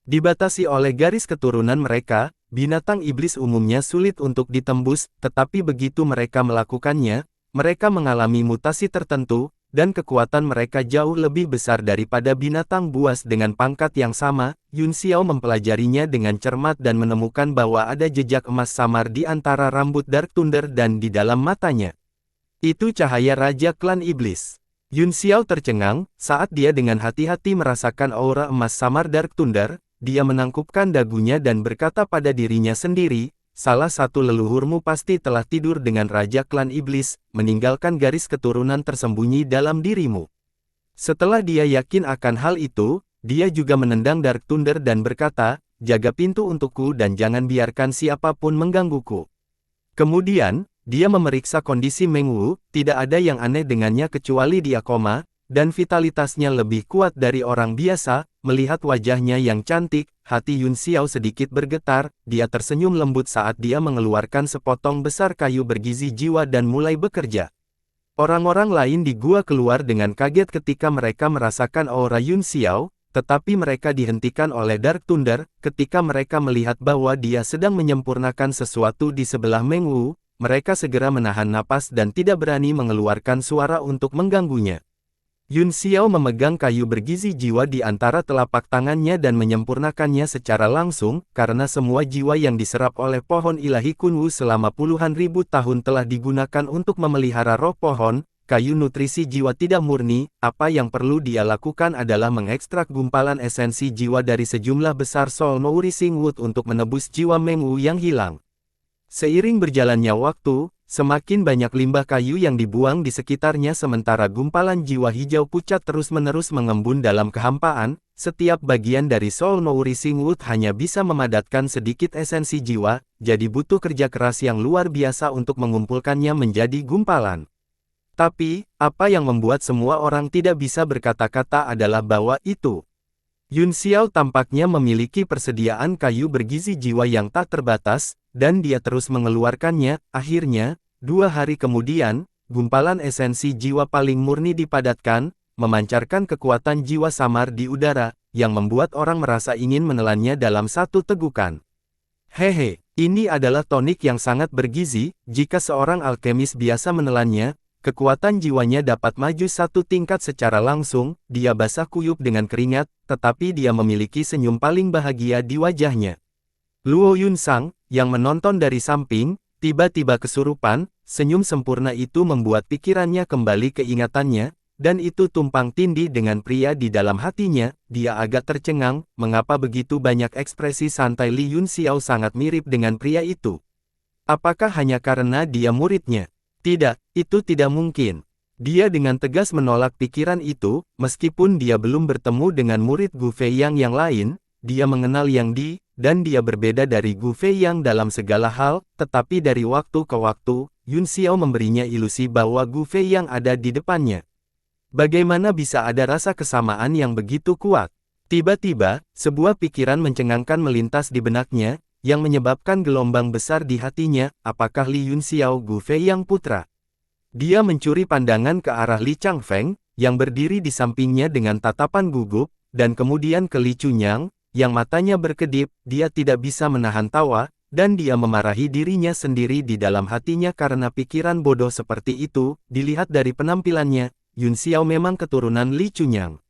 Dibatasi oleh garis keturunan mereka, binatang iblis umumnya sulit untuk ditembus, tetapi begitu mereka melakukannya, mereka mengalami mutasi tertentu, dan kekuatan mereka jauh lebih besar daripada binatang buas dengan pangkat yang sama. Yun Xiao mempelajarinya dengan cermat dan menemukan bahwa ada jejak emas samar di antara rambut Dark Thunder dan di dalam matanya. Itu cahaya Raja Klan Iblis. Yun Xiao tercengang, saat dia dengan hati-hati merasakan aura emas samar Dark Thunder. dia menangkupkan dagunya dan berkata pada dirinya sendiri, salah satu leluhurmu pasti telah tidur dengan Raja Klan Iblis, meninggalkan garis keturunan tersembunyi dalam dirimu. Setelah dia yakin akan hal itu, dia juga menendang Dark Thunder dan berkata, jaga pintu untukku dan jangan biarkan siapapun menggangguku. Kemudian, dia memeriksa kondisi Meng Wu, tidak ada yang aneh dengannya kecuali dia koma, dan vitalitasnya lebih kuat dari orang biasa. Melihat wajahnya yang cantik, hati Yun Xiao sedikit bergetar, dia tersenyum lembut saat dia mengeluarkan sepotong besar kayu bergizi jiwa dan mulai bekerja. Orang-orang lain di gua keluar dengan kaget ketika mereka merasakan aura Yun Xiao, tetapi mereka dihentikan oleh Dark Thunder, ketika mereka melihat bahwa dia sedang menyempurnakan sesuatu di sebelah Meng Wu, mereka segera menahan napas dan tidak berani mengeluarkan suara untuk mengganggunya. Yun Xiao memegang kayu bergizi jiwa di antara telapak tangannya dan menyempurnakannya secara langsung, karena semua jiwa yang diserap oleh pohon ilahi Kunwu selama puluhan ribu tahun telah digunakan untuk memelihara roh pohon, kayu nutrisi jiwa tidak murni. Apa yang perlu dia lakukan adalah mengekstrak gumpalan esensi jiwa dari sejumlah besar Soul Nourishing Wood untuk menebus jiwa Meng Wu yang hilang. Seiring berjalannya waktu, semakin banyak limbah kayu yang dibuang di sekitarnya sementara gumpalan jiwa hijau pucat terus-menerus mengembun dalam kehampaan. Setiap bagian dari Soul Nourishing Wood hanya bisa memadatkan sedikit esensi jiwa, jadi butuh kerja keras yang luar biasa untuk mengumpulkannya menjadi gumpalan. Tapi, apa yang membuat semua orang tidak bisa berkata-kata adalah bahwa itu. Yun Xiao tampaknya memiliki persediaan kayu bergizi jiwa yang tak terbatas, dan dia terus mengeluarkannya. Akhirnya, 2 hari kemudian, gumpalan esensi jiwa paling murni dipadatkan, memancarkan kekuatan jiwa samar di udara, yang membuat orang merasa ingin menelannya dalam satu tegukan. Hehe, ini adalah tonik yang sangat bergizi. Jika seorang alkemis biasa menelannya, kekuatan jiwanya dapat maju satu tingkat secara langsung. Dia basah kuyup dengan keringat, tetapi dia memiliki senyum paling bahagia di wajahnya. Luo Yunsang, yang menonton dari samping, tiba-tiba kesurupan. Senyum sempurna itu membuat pikirannya kembali ke ingatannya, dan itu tumpang tindih dengan pria di dalam hatinya. Dia agak tercengang, mengapa begitu banyak ekspresi santai Li Yun Xiao sangat mirip dengan pria itu. Apakah hanya karena dia muridnya? Tidak, itu tidak mungkin. Dia dengan tegas menolak pikiran itu, meskipun dia belum bertemu dengan murid Gu Feiyang yang lain, dia mengenal Yang Di, dan dia berbeda dari Gu Feiyang dalam segala hal, tetapi dari waktu ke waktu, Yun Xiao memberinya ilusi bahwa Gu Feiyang ada di depannya. Bagaimana bisa ada rasa kesamaan yang begitu kuat? Tiba-tiba, sebuah pikiran mencengangkan melintas di benaknya, yang menyebabkan gelombang besar di hatinya. Apakah Li Yun Xiao Gu Feiyang putra? Dia mencuri pandangan ke arah Li Changfeng, yang berdiri di sampingnya dengan tatapan gugup, dan kemudian ke Li Chunyang, yang matanya berkedip. Dia tidak bisa menahan tawa, dan dia memarahi dirinya sendiri di dalam hatinya karena pikiran bodoh seperti itu. Dilihat dari penampilannya, Yun Xiao memang keturunan Li Chunyang.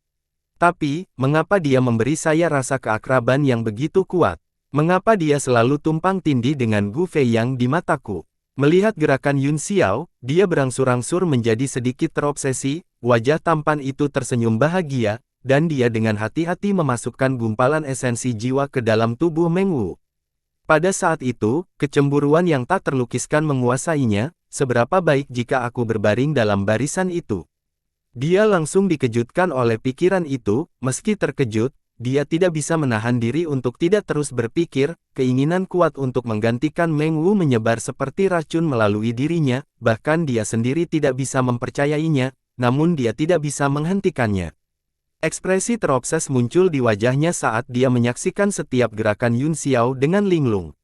Tapi, mengapa dia memberi saya rasa keakraban yang begitu kuat? Mengapa dia selalu tumpang tindih dengan Gu Feiyang di mataku? Melihat gerakan Yun Xiao, dia berangsur-angsur menjadi sedikit terobsesi. Wajah tampan itu tersenyum bahagia, dan dia dengan hati-hati memasukkan gumpalan esensi jiwa ke dalam tubuh Meng Wu. Pada saat itu, kecemburuan yang tak terlukiskan menguasainya. Seberapa baik jika aku berbaring dalam barisan itu? Dia langsung dikejutkan oleh pikiran itu. Meski terkejut, dia tidak bisa menahan diri untuk tidak terus berpikir. Keinginan kuat untuk menggantikan Meng Wu menyebar seperti racun melalui dirinya, bahkan dia sendiri tidak bisa mempercayainya, namun dia tidak bisa menghentikannya. Ekspresi terobses muncul di wajahnya saat dia menyaksikan setiap gerakan Yun Xiao dengan linglung.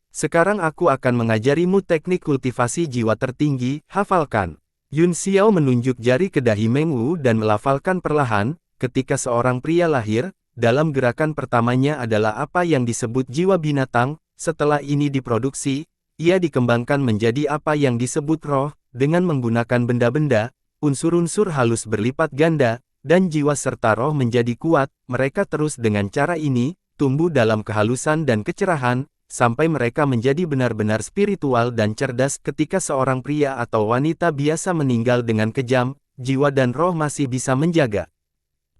Sekarang aku akan mengajarimu teknik kultivasi jiwa tertinggi, hafalkan. Yun Xiao menunjuk jari ke dahi Meng Wu dan melafalkan perlahan. Ketika seorang pria lahir, dalam gerakan pertamanya adalah apa yang disebut jiwa binatang. Setelah ini diproduksi, ia dikembangkan menjadi apa yang disebut roh, dengan menggunakan benda-benda, unsur-unsur halus berlipat ganda, dan jiwa serta roh menjadi kuat. Mereka terus dengan cara ini, tumbuh dalam kehalusan dan kecerahan, sampai mereka menjadi benar-benar spiritual dan cerdas. Ketika seorang pria atau wanita biasa meninggal dengan kejam, jiwa dan roh masih bisa menjaga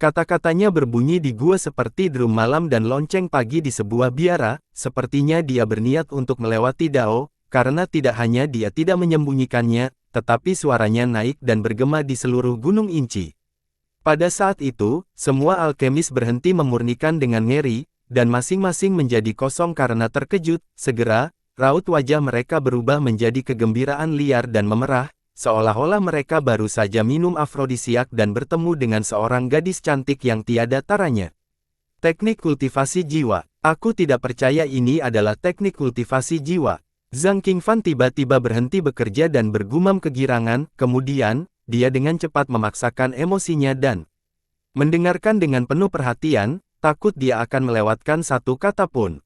Kata-katanya berbunyi di gua seperti drum malam dan lonceng pagi di sebuah biara, sepertinya dia berniat untuk melewati Dao, karena tidak hanya dia tidak menyembunyikannya, tetapi suaranya naik dan bergema di seluruh Gunung Inci. Pada saat itu, semua alkemis berhenti memurnikan dengan ngeri, dan masing-masing menjadi kosong karena terkejut. Segera, raut wajah mereka berubah menjadi kegembiraan liar dan memerah, seolah-olah mereka baru saja minum afrodisiak dan bertemu dengan seorang gadis cantik yang tiada taranya. Teknik kultivasi jiwa. Aku tidak percaya ini adalah teknik kultivasi jiwa. Zhang Qingfan tiba-tiba berhenti bekerja dan bergumam kegirangan, kemudian, dia dengan cepat memaksakan emosinya dan mendengarkan dengan penuh perhatian, takut dia akan melewatkan satu kata pun.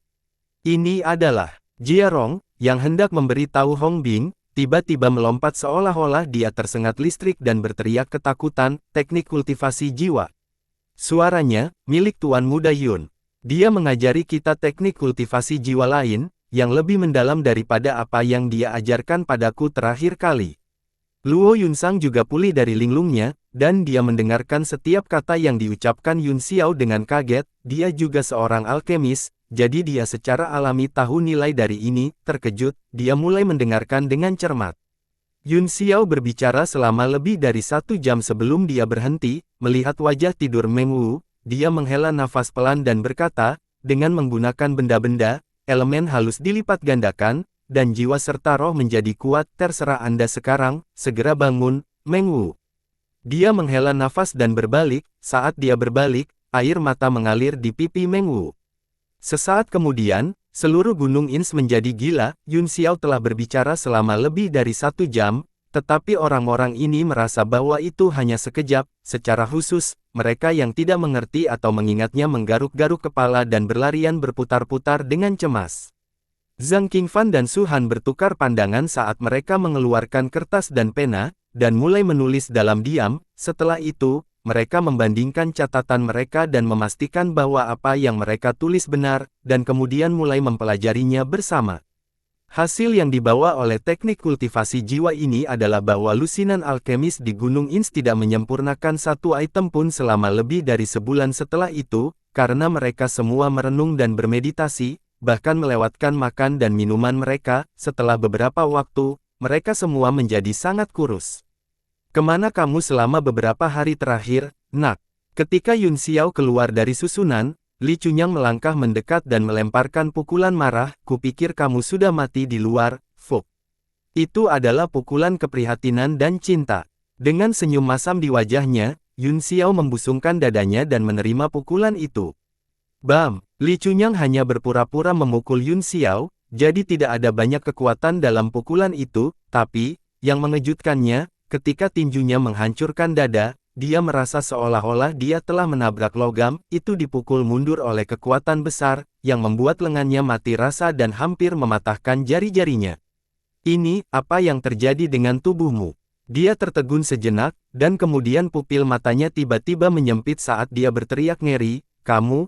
Ini adalah Jia Rong, yang hendak memberitahu Hong Bing, tiba-tiba melompat seolah-olah dia tersengat listrik dan berteriak ketakutan, teknik kultivasi jiwa. Suaranya, milik Tuan Muda Yun. Dia mengajari kita teknik kultivasi jiwa lain, yang lebih mendalam daripada apa yang dia ajarkan padaku terakhir kali. Luo Yunsang juga pulih dari linglungnya, dan dia mendengarkan setiap kata yang diucapkan Yun Xiao dengan kaget. Dia juga seorang alkemis, jadi dia secara alami tahu nilai dari ini. Terkejut, dia mulai mendengarkan dengan cermat. Yun Xiao berbicara selama lebih dari 1 jam sebelum dia berhenti. Melihat wajah tidur Meng Wu, dia menghela nafas pelan dan berkata, dengan menggunakan benda-benda, elemen halus dilipat gandakan, dan jiwa serta roh menjadi kuat. Terserah Anda sekarang, segera bangun, Meng Wu. Dia menghela nafas dan berbalik. Saat dia berbalik, air mata mengalir di pipi Meng Wu. Sesaat kemudian, seluruh Gunung Ins menjadi gila. Yun Xiao telah berbicara selama lebih dari 1 jam, tetapi orang-orang ini merasa bahwa itu hanya sekejap. Secara khusus, mereka yang tidak mengerti atau mengingatnya menggaruk-garuk kepala dan berlarian berputar-putar dengan cemas. Zhang Qingfan dan Su Han bertukar pandangan saat mereka mengeluarkan kertas dan pena, dan mulai menulis dalam diam. Setelah itu, mereka membandingkan catatan mereka dan memastikan bahwa apa yang mereka tulis benar, dan kemudian mulai mempelajarinya bersama. Hasil yang dibawa oleh teknik kultivasi jiwa ini adalah bahwa lusinan alkemis di Gunung Ins tidak menyempurnakan satu item pun selama lebih dari sebulan setelah itu, karena mereka semua merenung dan bermeditasi, bahkan melewatkan makan dan minuman mereka. Setelah beberapa waktu, mereka semua menjadi sangat kurus. Kemana kamu selama beberapa hari terakhir, nak? Ketika Yun Xiao keluar dari susunan, Li Chunyang melangkah mendekat dan melemparkan pukulan marah. Kupikir kamu sudah mati di luar, Fuk. Itu adalah pukulan keprihatinan dan cinta. Dengan senyum masam di wajahnya, Yun Xiao membusungkan dadanya dan menerima pukulan itu. Bam! Li Chunyang hanya berpura-pura memukul Yun Xiao, jadi tidak ada banyak kekuatan dalam pukulan itu, tapi, yang mengejutkannya, ketika tinjunya menghancurkan dada, dia merasa seolah-olah dia telah menabrak logam. Itu dipukul mundur oleh kekuatan besar, yang membuat lengannya mati rasa dan hampir mematahkan jari-jarinya. Ini, apa yang terjadi dengan tubuhmu? Dia tertegun sejenak, dan kemudian pupil matanya tiba-tiba menyempit saat dia berteriak ngeri, kamu,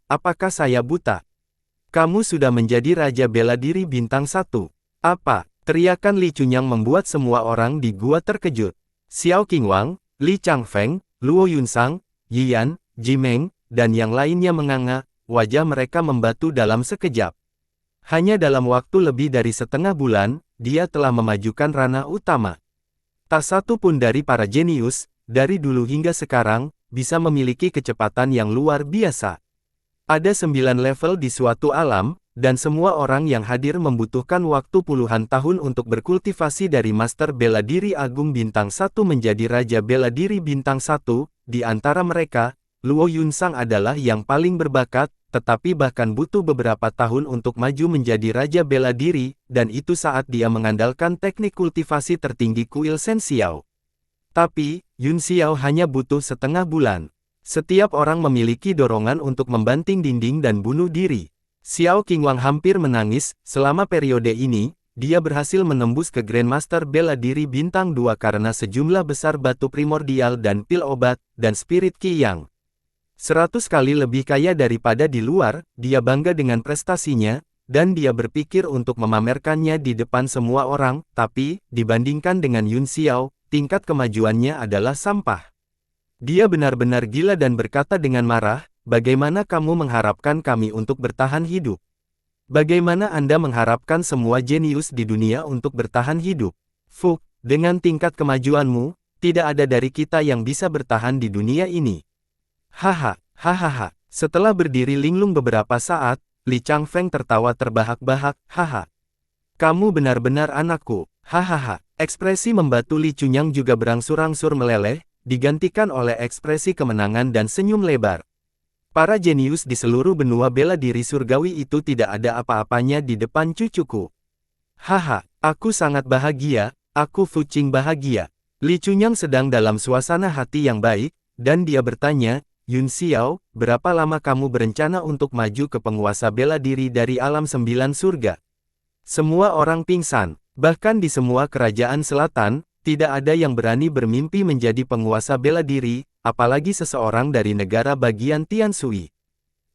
apakah saya buta? Kamu sudah menjadi Raja Bela Diri Bintang 1. Apa? Teriakan Li Chunyang membuat semua orang di gua terkejut. Xiao Qingwang, Li Changfeng, Luo Yunsang, Yiyan, Jimeng, dan yang lainnya menganga, wajah mereka membatu dalam sekejap. Hanya dalam waktu lebih dari setengah bulan, dia telah memajukan ranah utama. Tak satu pun dari para jenius, dari dulu hingga sekarang, bisa memiliki kecepatan yang luar biasa. Ada 9 level di suatu alam, dan semua orang yang hadir membutuhkan waktu puluhan tahun untuk berkultivasi dari Master Bela Diri Agung Bintang 1 menjadi Raja Bela Diri Bintang 1. Di antara mereka, Luo Yunsang adalah yang paling berbakat, tetapi bahkan butuh beberapa tahun untuk maju menjadi Raja Bela Diri, dan itu saat dia mengandalkan teknik kultivasi tertinggi Kuil Sen Xiao. Tapi, Yun Xiao hanya butuh setengah bulan. Setiap orang memiliki dorongan untuk membanting dinding dan bunuh diri. Xiao Qingwang hampir menangis. Selama periode ini, dia berhasil menembus ke Grandmaster Bela Diri Bintang 2 karena sejumlah besar batu primordial dan pil obat, dan spirit Qi yang 100 kali lebih kaya daripada di luar. Dia bangga dengan prestasinya, dan dia berpikir untuk memamerkannya di depan semua orang, tapi, dibandingkan dengan Yun Xiao, tingkat kemajuannya adalah sampah. Dia benar-benar gila dan berkata dengan marah, bagaimana kamu mengharapkan kami untuk bertahan hidup? Bagaimana Anda mengharapkan semua jenius di dunia untuk bertahan hidup? Fuk, dengan tingkat kemajuanmu, tidak ada dari kita yang bisa bertahan di dunia ini. Haha, hahaha. Setelah berdiri linglung beberapa saat, Li Changfeng tertawa terbahak-bahak, haha. Kamu benar-benar anakku, hahaha. Ekspresi membatu Li Chunyang juga berangsur-angsur meleleh, digantikan oleh ekspresi kemenangan dan senyum lebar. Para jenius di seluruh benua bela diri surgawi itu tidak ada apa-apanya di depan cucuku. Haha, aku sangat bahagia, aku Fuqing bahagia. Li Chunyang sedang dalam suasana hati yang baik, dan dia bertanya, Yun Xiao, berapa lama kamu berencana untuk maju ke penguasa bela diri dari alam 9 surga? Semua orang pingsan, bahkan di semua kerajaan selatan, tidak ada yang berani bermimpi menjadi penguasa bela diri, apalagi seseorang dari negara bagian Tianshui.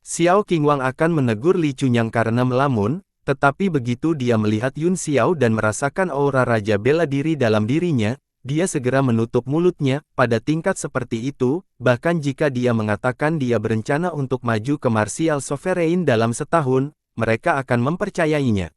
Xiao Qingwang akan menegur Li Chunyang karena melamun, tetapi begitu dia melihat Yun Xiao dan merasakan aura raja bela diri dalam dirinya, dia segera menutup mulutnya. Pada tingkat seperti itu, bahkan jika dia mengatakan dia berencana untuk maju ke Martial Sovereign dalam setahun, mereka akan mempercayainya.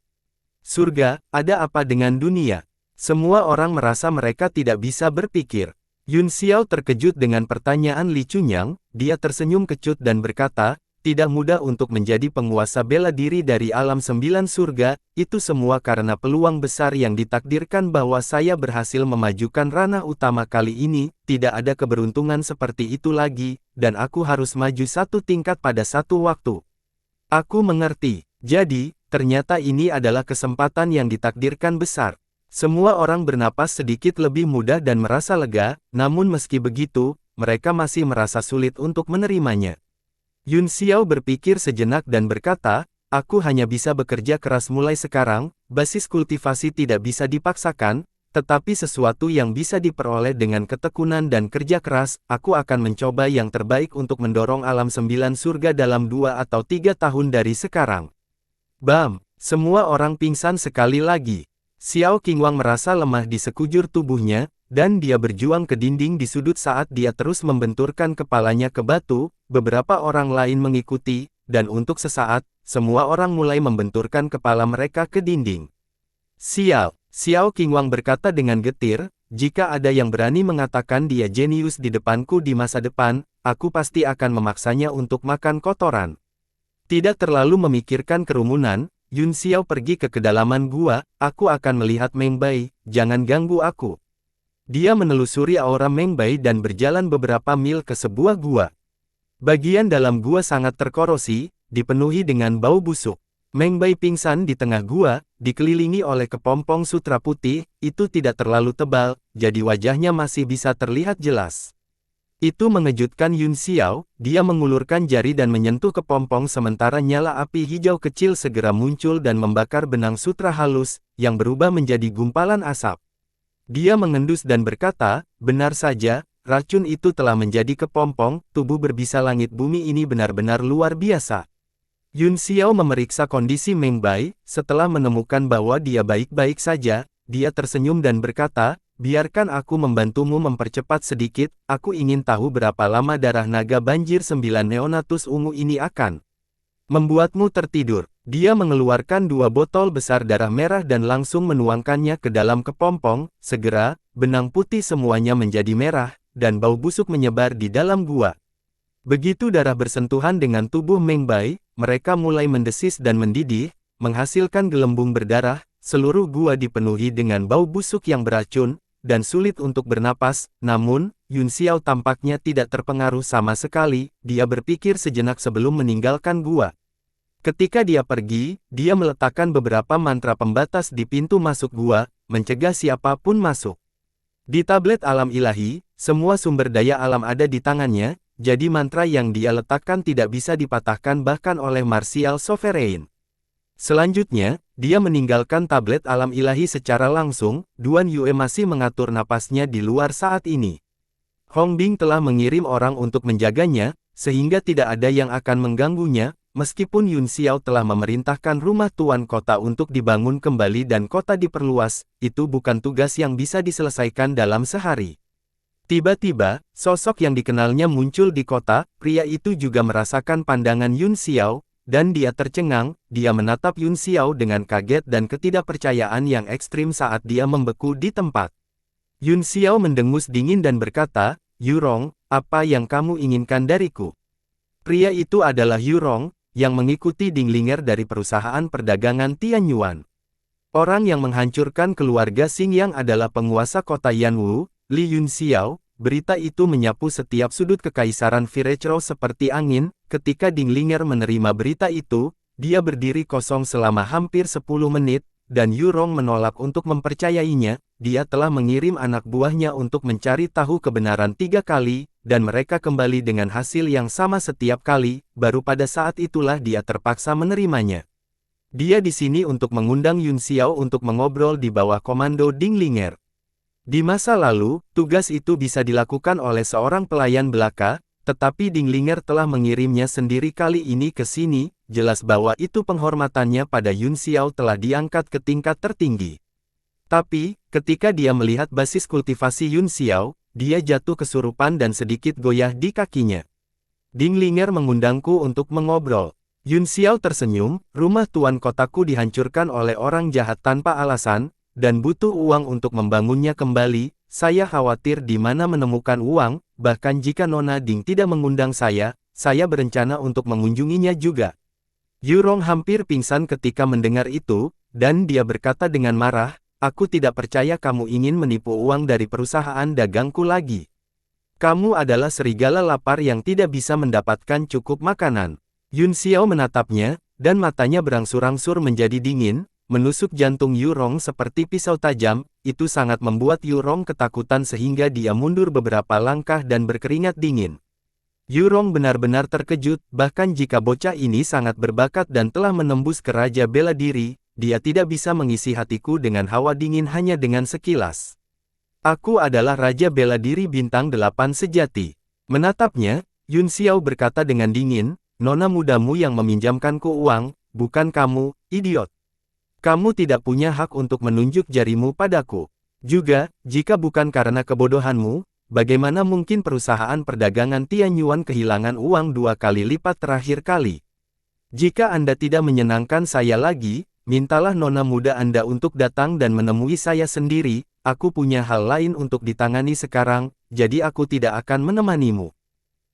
Surga, ada apa dengan dunia? Semua orang merasa mereka tidak bisa berpikir. Yun Xiao terkejut dengan pertanyaan Li Chunyang, dia tersenyum kecut dan berkata, tidak mudah untuk menjadi penguasa bela diri dari alam 9 surga, itu semua karena peluang besar yang ditakdirkan bahwa saya berhasil memajukan ranah utama kali ini, tidak ada keberuntungan seperti itu lagi, dan aku harus maju satu tingkat pada satu waktu. Aku mengerti, jadi, ternyata ini adalah kesempatan yang ditakdirkan besar. Semua orang bernapas sedikit lebih mudah dan merasa lega, namun meski begitu, mereka masih merasa sulit untuk menerimanya. Yun Xiao berpikir sejenak dan berkata, aku hanya bisa bekerja keras mulai sekarang, basis kultivasi tidak bisa dipaksakan, tetapi sesuatu yang bisa diperoleh dengan ketekunan dan kerja keras, aku akan mencoba yang terbaik untuk mendorong alam 9 surga dalam 2 atau 3 tahun dari sekarang. Bam! Semua orang pingsan sekali lagi. Xiao Qingwang merasa lemah di sekujur tubuhnya, dan dia berjuang ke dinding di sudut saat dia terus membenturkan kepalanya ke batu, beberapa orang lain mengikuti, dan untuk sesaat, semua orang mulai membenturkan kepala mereka ke dinding. Sial, Xiao Qingwang berkata dengan getir, jika ada yang berani mengatakan dia jenius di depanku di masa depan, aku pasti akan memaksanya untuk makan kotoran. Tidak terlalu memikirkan kerumunan, Yun Xiao pergi ke kedalaman gua, aku akan melihat Meng Bai, jangan ganggu aku. Dia menelusuri aura Meng Bai dan berjalan beberapa mil ke sebuah gua. Bagian dalam gua sangat terkorosi, dipenuhi dengan bau busuk. Meng Bai pingsan di tengah gua, dikelilingi oleh kepompong sutra putih, itu tidak terlalu tebal, jadi wajahnya masih bisa terlihat jelas. Itu mengejutkan Yun Xiao, dia mengulurkan jari dan menyentuh kepompong sementara nyala api hijau kecil segera muncul dan membakar benang sutra halus, yang berubah menjadi gumpalan asap. Dia mengendus dan berkata, benar saja, racun itu telah menjadi kepompong, tubuh berbisa langit bumi ini benar-benar luar biasa. Yun Xiao memeriksa kondisi Meng Bai, setelah menemukan bahwa dia baik-baik saja, dia tersenyum dan berkata, biarkan aku membantumu mempercepat sedikit, aku ingin tahu berapa lama darah naga banjir 9 neonatus ungu ini akan membuatmu tertidur. Dia mengeluarkan 2 botol besar darah merah dan langsung menuangkannya ke dalam kepompong, segera, benang putih semuanya menjadi merah, dan bau busuk menyebar di dalam gua. Begitu darah bersentuhan dengan tubuh Meng Bai, mereka mulai mendesis dan mendidih, menghasilkan gelembung berdarah, seluruh gua dipenuhi dengan bau busuk yang beracun, dan sulit untuk bernapas, namun, Yun Xiao tampaknya tidak terpengaruh sama sekali, dia berpikir sejenak sebelum meninggalkan gua. Ketika dia pergi, dia meletakkan beberapa mantra pembatas di pintu masuk gua, mencegah siapapun masuk. Di tablet alam ilahi, semua sumber daya alam ada di tangannya, jadi mantra yang dia letakkan tidak bisa dipatahkan bahkan oleh Martial Sovereign. Selanjutnya, dia meninggalkan tablet alam ilahi secara langsung, Duan Yue masih mengatur napasnya di luar saat ini. Hong Bing telah mengirim orang untuk menjaganya, sehingga tidak ada yang akan mengganggunya, meskipun Yun Xiao telah memerintahkan rumah tuan kota untuk dibangun kembali dan kota diperluas, itu bukan tugas yang bisa diselesaikan dalam sehari. Tiba-tiba, sosok yang dikenalnya muncul di kota. Pria itu juga merasakan pandangan Yun Xiao, dan dia tercengang. Dia menatap Yun Xiao dengan kaget dan ketidakpercayaan yang ekstrim saat dia membeku di tempat. Yun Xiao mendengus dingin dan berkata, "Yurong, apa yang kamu inginkan dariku?" Pria itu adalah Yurong, yang mengikuti Dinglinger dari perusahaan perdagangan Tianyuan. Orang yang menghancurkan keluarga Xingyang adalah penguasa kota Yanwu, Li Yun Xiao. Berita itu menyapu setiap sudut kekaisaran Virechro seperti angin. Ketika Dinglinger menerima berita itu, dia berdiri kosong selama hampir 10 menit, dan Yurong menolak untuk mempercayainya. Dia telah mengirim anak buahnya untuk mencari tahu kebenaran 3 kali, dan mereka kembali dengan hasil yang sama setiap kali. Baru pada saat itulah dia terpaksa menerimanya. Dia di sini untuk mengundang Yun Xiao untuk mengobrol di bawah komando Dinglinger. Di masa lalu, tugas itu bisa dilakukan oleh seorang pelayan belaka, tetapi Dinglinger telah mengirimnya sendiri kali ini ke sini. Jelas bahwa itu penghormatannya pada Yun Xiao telah diangkat ke tingkat tertinggi. Tapi, ketika dia melihat basis kultivasi Yun Xiao, dia jatuh kesurupan dan sedikit goyah di kakinya. Dinglinger mengundangku untuk mengobrol. Yun Xiao tersenyum, rumah tuan kotaku dihancurkan oleh orang jahat tanpa alasan, dan butuh uang untuk membangunnya kembali. Saya khawatir di mana menemukan uang, bahkan jika Nona Ding tidak mengundang saya berencana untuk mengunjunginya juga. Yurong hampir pingsan ketika mendengar itu, dan dia berkata dengan marah, "Aku tidak percaya kamu ingin menipu uang dari perusahaan dagangku lagi. Kamu adalah serigala lapar yang tidak bisa mendapatkan cukup makanan." Yun Xiao menatapnya, dan matanya berangsur-angsur menjadi dingin, menusuk jantung Yurong seperti pisau tajam. Itu sangat membuat Yurong ketakutan sehingga dia mundur beberapa langkah dan berkeringat dingin. Yurong benar-benar terkejut, bahkan jika bocah ini sangat berbakat dan telah menembus ke Raja Bela Diri, dia tidak bisa mengisi hatiku dengan hawa dingin hanya dengan sekilas. Aku adalah Raja Bela Diri bintang 8 sejati. Menatapnya, Yun Xiao berkata dengan dingin, "Nona mudamu yang meminjamkanku uang, bukan kamu, idiot. Kamu tidak punya hak untuk menunjuk jarimu padaku. Juga, jika bukan karena kebodohanmu, bagaimana mungkin perusahaan perdagangan Tianyuan kehilangan uang 2 kali lipat terakhir kali? Jika Anda tidak menyenangkan saya lagi, mintalah nona muda Anda untuk datang dan menemui saya sendiri. Aku punya hal lain untuk ditangani sekarang, jadi aku tidak akan menemanimu."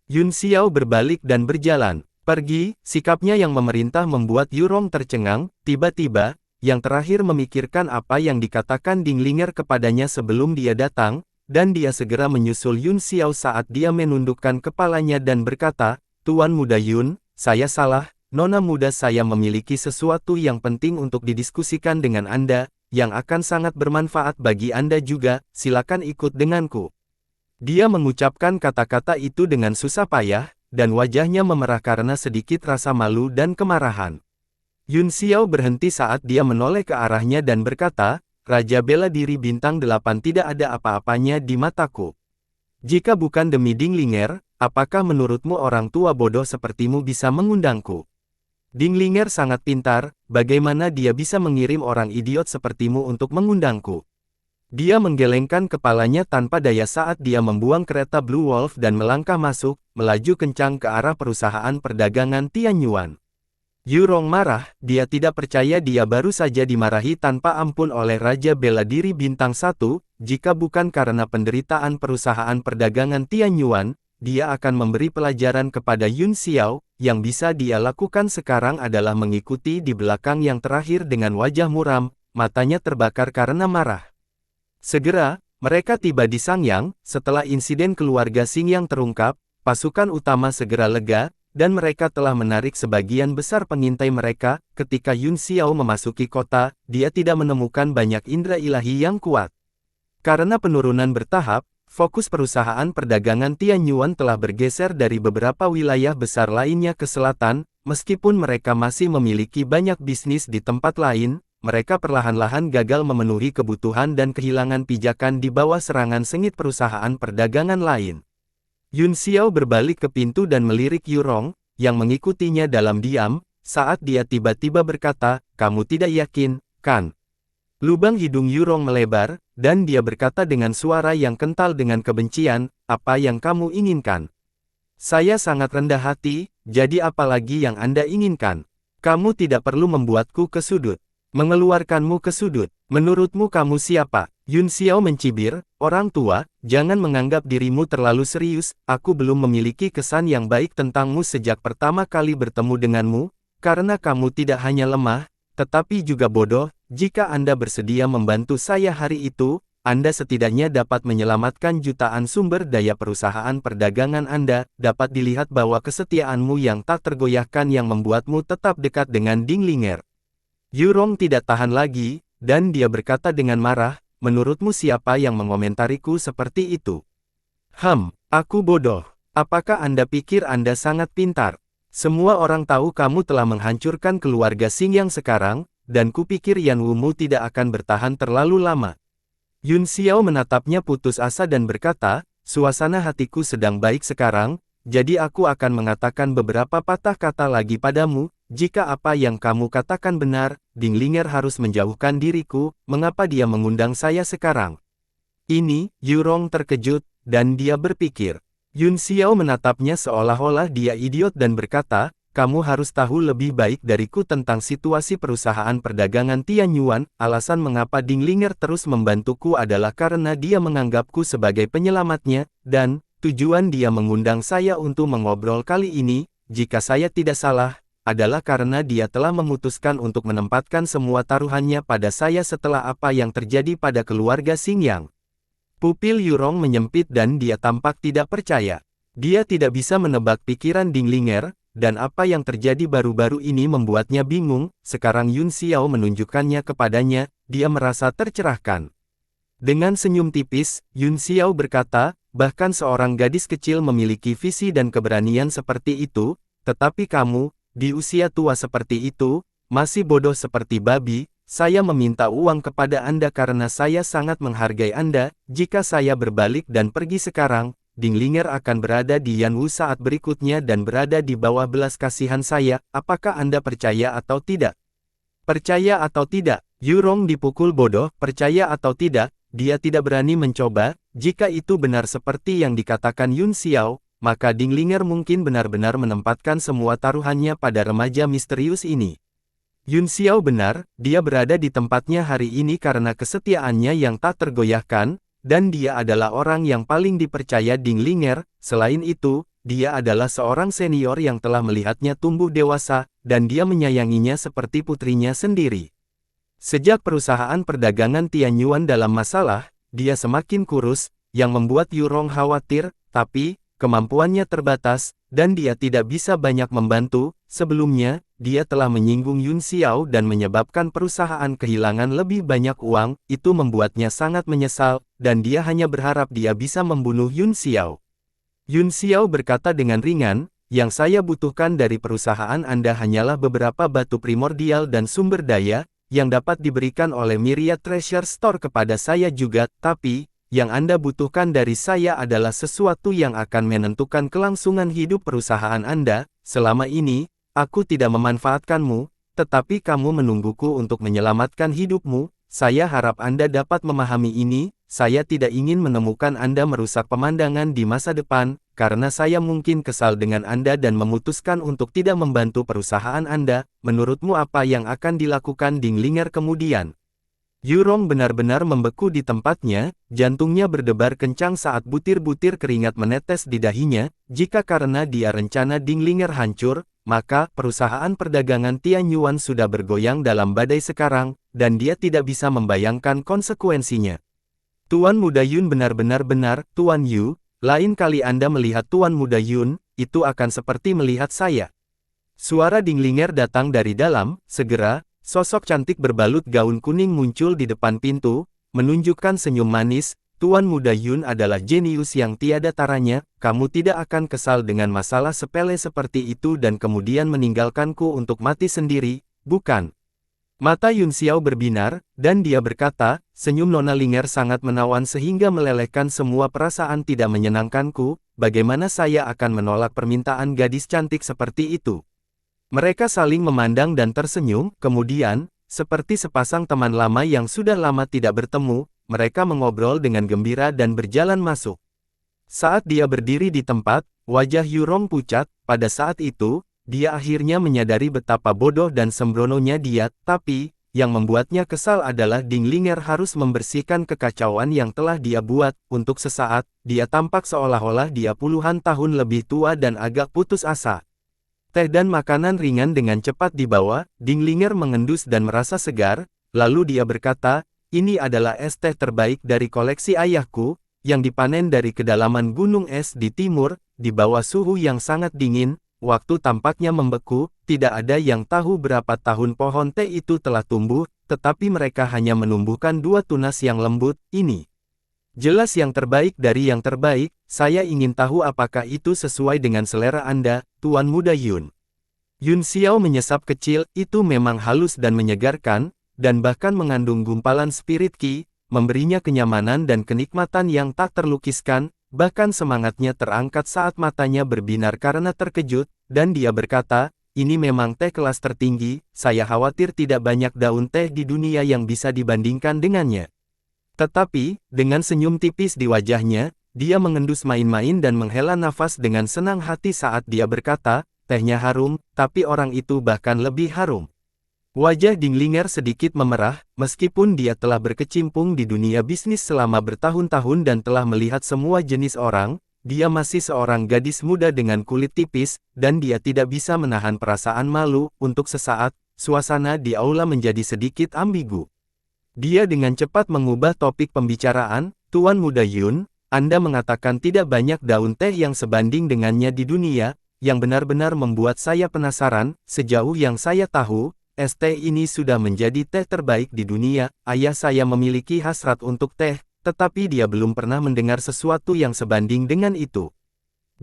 Yun Xiao berbalik dan berjalan pergi. Sikapnya yang memerintah membuat Yurong tercengang. Tiba-tiba, yang terakhir memikirkan apa yang dikatakan Dinglinger kepadanya sebelum dia datang, dan dia segera menyusul Yun Xiao saat dia menundukkan kepalanya dan berkata, "Tuan muda Yun, saya salah. Nona muda saya memiliki sesuatu yang penting untuk didiskusikan dengan Anda, yang akan sangat bermanfaat bagi Anda juga. Silakan ikut denganku." Dia mengucapkan kata-kata itu dengan susah payah, dan wajahnya memerah karena sedikit rasa malu dan kemarahan. Yun Xiao berhenti saat dia menoleh ke arahnya dan berkata, "Raja Bela Diri bintang 8 tidak ada apa-apanya di mataku. Jika bukan demi Dinglinger, apakah menurutmu orang tua bodoh sepertimu bisa mengundangku? Dinglinger sangat pintar, bagaimana dia bisa mengirim orang idiot sepertimu untuk mengundangku?" Dia menggelengkan kepalanya tanpa daya saat dia membuang kereta Blue Wolf dan melangkah masuk, melaju kencang ke arah perusahaan perdagangan Tianyuan. Yurong marah, dia tidak percaya dia baru saja dimarahi tanpa ampun oleh Raja Bela Diri bintang 1, jika bukan karena penderitaan perusahaan perdagangan Tianyuan, dia akan memberi pelajaran kepada Yun Xiao. Yang bisa dia lakukan sekarang adalah mengikuti di belakang yang terakhir dengan wajah muram, matanya terbakar karena marah. Segera, mereka tiba di Sangyang. Setelah insiden keluarga Xingyang terungkap, pasukan utama segera lega, dan mereka telah menarik sebagian besar pengintai mereka. Ketika Yun Xiao memasuki kota, dia tidak menemukan banyak indera ilahi yang kuat. Karena penurunan bertahap, fokus perusahaan perdagangan Tianyuan telah bergeser dari beberapa wilayah besar lainnya ke selatan. Meskipun mereka masih memiliki banyak bisnis di tempat lain, mereka perlahan-lahan gagal memenuhi kebutuhan dan kehilangan pijakan di bawah serangan sengit perusahaan perdagangan lain. Yun Xiao berbalik ke pintu dan melirik Yurong, yang mengikutinya dalam diam, saat dia tiba-tiba berkata, "Kamu tidak yakin, kan?" Lubang hidung Yurong melebar, dan dia berkata dengan suara yang kental dengan kebencian, "Apa yang kamu inginkan? Saya sangat rendah hati, jadi apalagi yang Anda inginkan? Kamu tidak perlu membuatku ke sudut. Mengeluarkanmu ke sudut. Menurutmu kamu siapa?" Yun Xiao mencibir, "Orang tua, jangan menganggap dirimu terlalu serius, aku belum memiliki kesan yang baik tentangmu sejak pertama kali bertemu denganmu, karena kamu tidak hanya lemah, tetapi juga bodoh. Jika Anda bersedia membantu saya hari itu, Anda setidaknya dapat menyelamatkan jutaan sumber daya perusahaan perdagangan Anda. Dapat dilihat bahwa kesetiaanmu yang tak tergoyahkan yang membuatmu tetap dekat dengan Ding Linger." Yurong tidak tahan lagi, dan dia berkata dengan marah, "Menurutmu siapa yang mengomentariku seperti itu?" Aku bodoh. Apakah Anda pikir Anda sangat pintar? Semua orang tahu kamu telah menghancurkan keluarga Xingyang sekarang, dan kupikir Yan Wumu tidak akan bertahan terlalu lama." Yun Xiao menatapnya putus asa dan berkata, "Suasana hatiku sedang baik sekarang, jadi aku akan mengatakan beberapa patah kata lagi padamu. Jika apa yang kamu katakan benar, Ding Linger harus menjauhkan diriku. Mengapa dia mengundang saya sekarang?" Ini, Yurong terkejut, dan dia berpikir. Yun Xiao menatapnya seolah-olah dia idiot dan berkata, "Kamu harus tahu lebih baik dariku tentang situasi perusahaan perdagangan Tianyuan. Alasan mengapa Ding Linger terus membantuku adalah karena dia menganggapku sebagai penyelamatnya, dan tujuan dia mengundang saya untuk mengobrol kali ini, jika saya tidak salah, adalah karena dia telah memutuskan untuk menempatkan semua taruhannya pada saya setelah apa yang terjadi pada keluarga Xingyang." Pupil Yurong menyempit dan dia tampak tidak percaya. Dia tidak bisa menebak pikiran Ding Linger, dan apa yang terjadi baru-baru ini membuatnya bingung. Sekarang Yun Xiao menunjukkannya kepadanya, dia merasa tercerahkan. Dengan senyum tipis, Yun Xiao berkata, "Bahkan seorang gadis kecil memiliki visi dan keberanian seperti itu, tetapi kamu, di usia tua seperti itu, masih bodoh seperti babi. Saya meminta uang kepada Anda karena saya sangat menghargai Anda. Jika saya berbalik dan pergi sekarang, Ding Linger akan berada di Yanwu saat berikutnya dan berada di bawah belas kasihan saya. Apakah Anda percaya atau tidak?" Percaya atau tidak? Yurong dipukul bodoh. Percaya atau tidak, dia tidak berani mencoba. Jika itu benar seperti yang dikatakan Yun Xiao, maka Ding Linger mungkin benar-benar menempatkan semua taruhannya pada remaja misterius ini. Yun Xiao benar, dia berada di tempatnya hari ini karena kesetiaannya yang tak tergoyahkan, dan dia adalah orang yang paling dipercaya Ding Linger. Selain itu, dia adalah seorang senior yang telah melihatnya tumbuh dewasa, dan dia menyayanginya seperti putrinya sendiri. Sejak perusahaan perdagangan Tianyuan dalam masalah, dia semakin kurus, yang membuat Yurong khawatir, tapi kemampuannya terbatas, dan dia tidak bisa banyak membantu. Sebelumnya, dia telah menyinggung Yun Xiao dan menyebabkan perusahaan kehilangan lebih banyak uang. Itu membuatnya sangat menyesal, dan dia hanya berharap dia bisa membunuh Yun Xiao. Yun Xiao berkata dengan ringan, "Yang saya butuhkan dari perusahaan Anda hanyalah beberapa batu primordial dan sumber daya, yang dapat diberikan oleh Myriad Treasure Store kepada saya juga, tapi yang Anda butuhkan dari saya adalah sesuatu yang akan menentukan kelangsungan hidup perusahaan Anda. Selama ini, aku tidak memanfaatkanmu, tetapi kamu menungguku untuk menyelamatkan hidupmu. Saya harap Anda dapat memahami ini. Saya tidak ingin menemukan Anda merusak pemandangan di masa depan, karena saya mungkin kesal dengan Anda dan memutuskan untuk tidak membantu perusahaan Anda. Menurutmu apa yang akan dilakukan Ding Linger kemudian?" Yurong benar-benar membeku di tempatnya, jantungnya berdebar kencang saat butir-butir keringat menetes di dahinya. Jika karena dia rencana Ding Linger hancur, maka perusahaan perdagangan Tianyuan sudah bergoyang dalam badai sekarang, dan dia tidak bisa membayangkan konsekuensinya. "Tuan Muda Yun benar-benar benar, Tuan Yu. Lain kali Anda melihat Tuan Muda Yun, itu akan seperti melihat saya." Suara Ding Linger datang dari dalam. Segera, sosok cantik berbalut gaun kuning muncul di depan pintu, menunjukkan senyum manis. "Tuan Muda Yun adalah jenius yang tiada taranya. Kamu tidak akan kesal dengan masalah sepele seperti itu dan kemudian meninggalkanku untuk mati sendiri, bukan?" Mata Yun Xiao berbinar, dan dia berkata, "Senyum Nona Linger sangat menawan sehingga melelehkan semua perasaan tidak menyenangkanku. Bagaimana saya akan menolak permintaan gadis cantik seperti itu?" Mereka saling memandang dan tersenyum. Kemudian, seperti sepasang teman lama yang sudah lama tidak bertemu, mereka mengobrol dengan gembira dan berjalan masuk. Saat dia berdiri di tempat, wajah Yurong pucat. Pada saat itu, dia akhirnya menyadari betapa bodoh dan sembrononya dia, tapi yang membuatnya kesal adalah Dinglinger harus membersihkan kekacauan yang telah dia buat. Untuk sesaat, dia tampak seolah-olah dia puluhan tahun lebih tua dan agak putus asa. Teh dan makanan ringan dengan cepat dibawa. Dinglinger mengendus dan merasa segar, lalu dia berkata, "Ini adalah es teh terbaik dari koleksi ayahku, yang dipanen dari kedalaman gunung es di timur, di bawah suhu yang sangat dingin." Waktu tampaknya membeku, tidak ada yang tahu berapa tahun pohon teh itu telah tumbuh, tetapi mereka hanya menumbuhkan 2 tunas yang lembut. Ini jelas yang terbaik dari yang terbaik. Saya ingin tahu apakah itu sesuai dengan selera Anda, Tuan Muda Yun. Yun Xiao menyesap kecil, itu memang halus dan menyegarkan, dan bahkan mengandung gumpalan spirit qi, memberinya kenyamanan dan kenikmatan yang tak terlukiskan. Bahkan semangatnya terangkat saat matanya berbinar karena terkejut, dan dia berkata, "Ini memang teh kelas tertinggi, saya khawatir tidak banyak daun teh di dunia yang bisa dibandingkan dengannya." Tetapi, dengan senyum tipis di wajahnya, dia mengendus main-main dan menghela nafas dengan senang hati saat dia berkata, "Tehnya harum, tapi orang itu bahkan lebih harum." Wajah Dinglinger sedikit memerah, meskipun dia telah berkecimpung di dunia bisnis selama bertahun-tahun dan telah melihat semua jenis orang, dia masih seorang gadis muda dengan kulit tipis, dan dia tidak bisa menahan perasaan malu. Untuk sesaat, suasana di aula menjadi sedikit ambigu. Dia dengan cepat mengubah topik pembicaraan, "Tuan Muda Yun, Anda mengatakan tidak banyak daun teh yang sebanding dengannya di dunia, yang benar-benar membuat saya penasaran. Sejauh yang saya tahu, es teh ini sudah menjadi teh terbaik di dunia. Ayah saya memiliki hasrat untuk teh, tetapi dia belum pernah mendengar sesuatu yang sebanding dengan itu."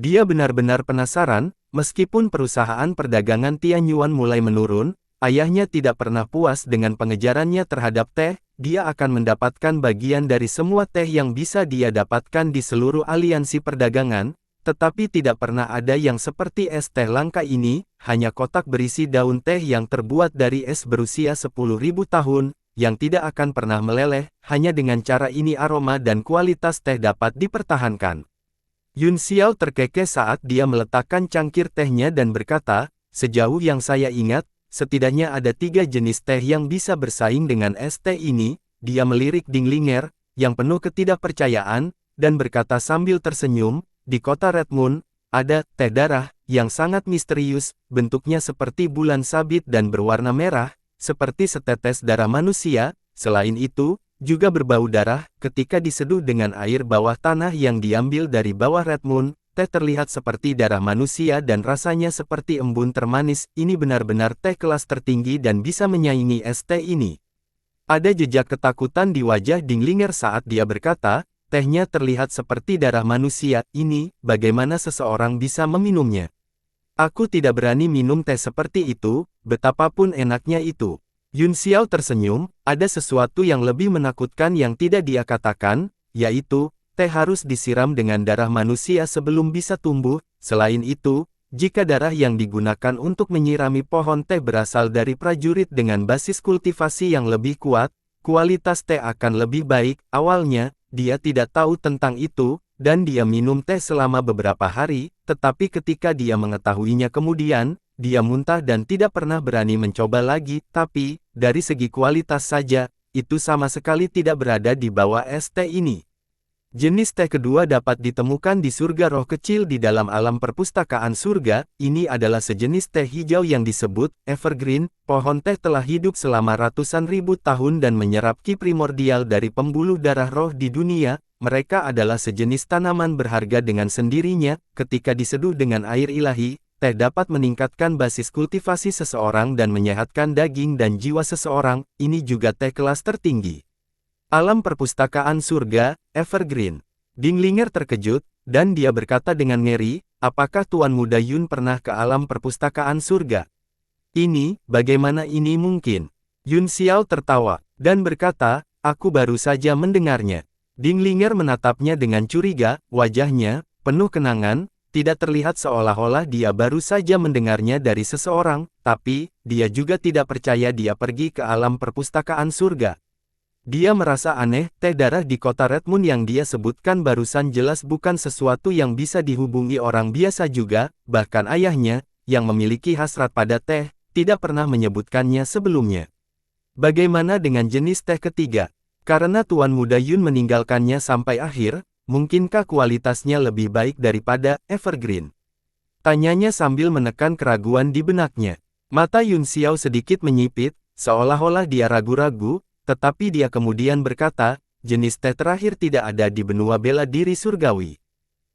Dia benar-benar penasaran, meskipun perusahaan perdagangan Tianyuan mulai menurun, ayahnya tidak pernah puas dengan pengejarannya terhadap teh. Dia akan mendapatkan bagian dari semua teh yang bisa dia dapatkan di seluruh aliansi perdagangan. Tetapi tidak pernah ada yang seperti es teh langka ini, hanya kotak berisi daun teh yang terbuat dari es berusia 10.000 tahun, yang tidak akan pernah meleleh. Hanya dengan cara ini aroma dan kualitas teh dapat dipertahankan. Yun Xiao terkekeh saat dia meletakkan cangkir tehnya dan berkata, "Sejauh yang saya ingat, setidaknya ada 3 jenis teh yang bisa bersaing dengan es teh ini." Dia melirik Dinglinger, yang penuh ketidakpercayaan, dan berkata sambil tersenyum, "Di kota Red Moon, ada teh darah, yang sangat misterius, bentuknya seperti bulan sabit dan berwarna merah, seperti setetes darah manusia. Selain itu, juga berbau darah. Ketika diseduh dengan air bawah tanah yang diambil dari bawah Red Moon, teh terlihat seperti darah manusia dan rasanya seperti embun termanis. Ini benar-benar teh kelas tertinggi dan bisa menyaingi es teh ini." Ada jejak ketakutan di wajah Dinglinger saat dia berkata, "Tehnya terlihat seperti darah manusia. Ini, bagaimana seseorang bisa meminumnya? Aku tidak berani minum teh seperti itu, betapapun enaknya itu." Yun Xiao tersenyum, ada sesuatu yang lebih menakutkan yang tidak dia katakan, yaitu, teh harus disiram dengan darah manusia sebelum bisa tumbuh. Selain itu, jika darah yang digunakan untuk menyirami pohon teh berasal dari prajurit dengan basis kultivasi yang lebih kuat, kualitas teh akan lebih baik. Awalnya, dia tidak tahu tentang itu, dan dia minum teh selama beberapa hari, tetapi ketika dia mengetahuinya kemudian, dia muntah dan tidak pernah berani mencoba lagi. Tapi, dari segi kualitas saja, itu sama sekali tidak berada di bawah es teh ini. Jenis teh kedua dapat ditemukan di surga roh kecil di dalam alam perpustakaan surga. Ini adalah sejenis teh hijau yang disebut evergreen. Pohon teh telah hidup selama ratusan ribu tahun dan menyerap qi primordial dari pembuluh darah roh di dunia. Mereka adalah sejenis tanaman berharga dengan sendirinya. Ketika diseduh dengan air ilahi, teh dapat meningkatkan basis kultivasi seseorang dan menyehatkan daging dan jiwa seseorang. Ini juga teh kelas tertinggi. Alam perpustakaan surga, evergreen. Dinglinger terkejut, dan dia berkata dengan ngeri, "Apakah Tuan Muda Yun pernah ke alam perpustakaan surga?" "Ini, bagaimana ini mungkin?" Yun Xiao tertawa, dan berkata, "Aku baru saja mendengarnya." Dinglinger menatapnya dengan curiga, wajahnya penuh kenangan. tidak terlihat seolah-olah dia baru saja mendengarnya dari seseorang, tapi, dia juga tidak percaya dia pergi ke alam perpustakaan surga. Dia merasa aneh, teh darah di kota Redmond yang dia sebutkan barusan jelas bukan sesuatu yang bisa dihubungi orang biasa juga, bahkan ayahnya, yang memiliki hasrat pada teh, tidak pernah menyebutkannya sebelumnya. Bagaimana dengan jenis teh ketiga? Karena Tuan Muda Yun meninggalkannya sampai akhir, mungkinkah kualitasnya lebih baik daripada Evergreen? Tanyanya sambil menekan keraguan di benaknya. Mata Yun Xiao sedikit menyipit, seolah-olah dia ragu-ragu, tetapi dia kemudian berkata, jenis teh terakhir tidak ada di benua bela diri surgawi.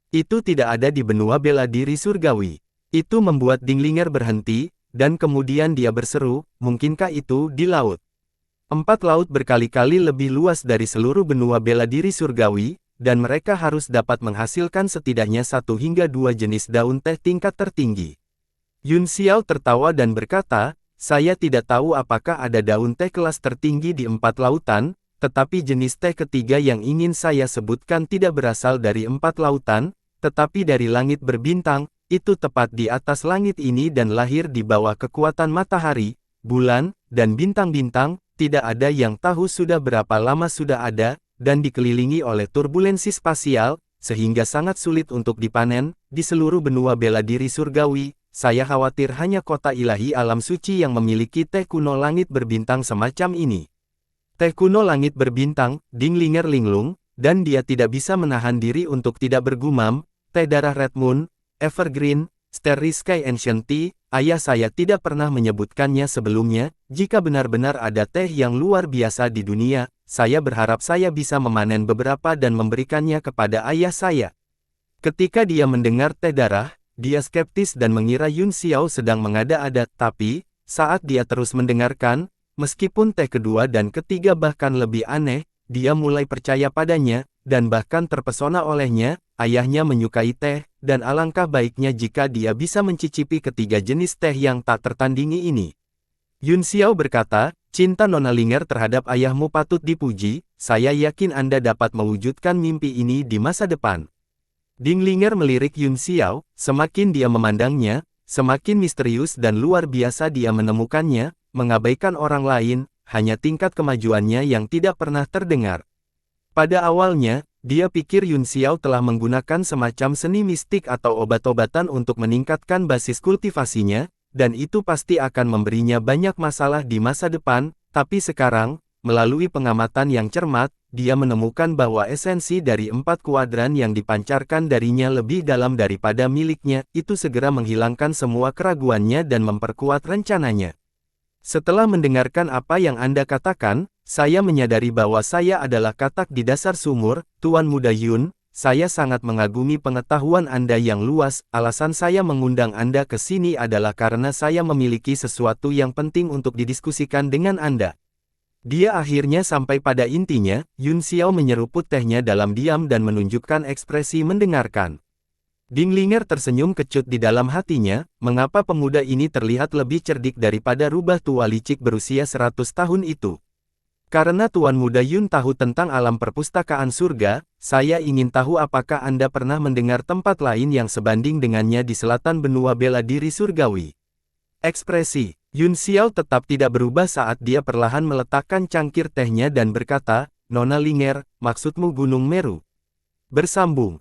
Itu tidak ada di benua bela diri surgawi. Itu membuat Dinglinger berhenti, dan kemudian dia berseru, mungkinkah itu di laut? 4 laut berkali-kali lebih luas dari seluruh benua bela diri surgawi, dan mereka harus dapat menghasilkan setidaknya 1 hingga 2 jenis daun teh tingkat tertinggi. Yun Xiao tertawa dan berkata, saya tidak tahu apakah ada daun teh kelas tertinggi di 4 lautan, tetapi jenis teh ketiga yang ingin saya sebutkan tidak berasal dari 4 lautan, tetapi dari langit berbintang, itu tepat di atas langit ini dan lahir di bawah kekuatan matahari, bulan, dan bintang-bintang, tidak ada yang tahu sudah berapa lama sudah ada, dan dikelilingi oleh turbulensi spasial, sehingga sangat sulit untuk dipanen, di seluruh benua bela diri surgawi. Saya khawatir hanya kota ilahi alam suci yang memiliki teh kuno langit berbintang semacam ini. Teh kuno langit berbintang, Dinglinger linglung, dan dia tidak bisa menahan diri untuk tidak bergumam, teh darah Redmond, Evergreen, Starry Sky Ancient Tea, ayah saya tidak pernah menyebutkannya sebelumnya. Jika benar-benar ada teh yang luar biasa di dunia, saya berharap saya bisa memanen beberapa dan memberikannya kepada ayah saya. Ketika dia mendengar teh darah, dia skeptis dan mengira Yun Xiao sedang mengada-ada, tapi, saat dia terus mendengarkan, meskipun teh kedua dan ketiga bahkan lebih aneh, dia mulai percaya padanya, dan bahkan terpesona olehnya. Ayahnya menyukai teh, dan alangkah baiknya jika dia bisa mencicipi ketiga jenis teh yang tak tertandingi ini. Yun Xiao berkata, cinta Nona Linger terhadap ayahmu patut dipuji, saya yakin Anda dapat mewujudkan mimpi ini di masa depan. Dinglinger melirik Yun Xiao, semakin dia memandangnya, semakin misterius dan luar biasa dia menemukannya, mengabaikan orang lain, hanya tingkat kemajuannya yang tidak pernah terdengar. Pada awalnya, dia pikir Yun Xiao telah menggunakan semacam seni mistik atau obat-obatan untuk meningkatkan basis kultivasinya, dan itu pasti akan memberinya banyak masalah di masa depan, tapi sekarang, melalui pengamatan yang cermat, dia menemukan bahwa esensi dari 4 kuadran yang dipancarkan darinya lebih dalam daripada miliknya, itu segera menghilangkan semua keraguannya dan memperkuat rencananya. Setelah mendengarkan apa yang Anda katakan, saya menyadari bahwa saya adalah katak di dasar sumur, Tuan Muda Yun, saya sangat mengagumi pengetahuan Anda yang luas, alasan saya mengundang Anda ke sini adalah karena saya memiliki sesuatu yang penting untuk didiskusikan dengan Anda. Dia akhirnya sampai pada intinya, Yun Xiao menyeruput tehnya dalam diam dan menunjukkan ekspresi mendengarkan. Dinglinger tersenyum kecut di dalam hatinya, mengapa pemuda ini terlihat lebih cerdik daripada rubah tua licik berusia 100 tahun itu. Karena Tuan Muda Yun tahu tentang alam perpustakaan surga, saya ingin tahu apakah Anda pernah mendengar tempat lain yang sebanding dengannya di selatan benua bela diri surgawi. Ekspresi Yun Xiao tetap tidak berubah saat dia perlahan meletakkan cangkir tehnya dan berkata, Nona Linger, maksudmu Gunung Meru? Bersambung.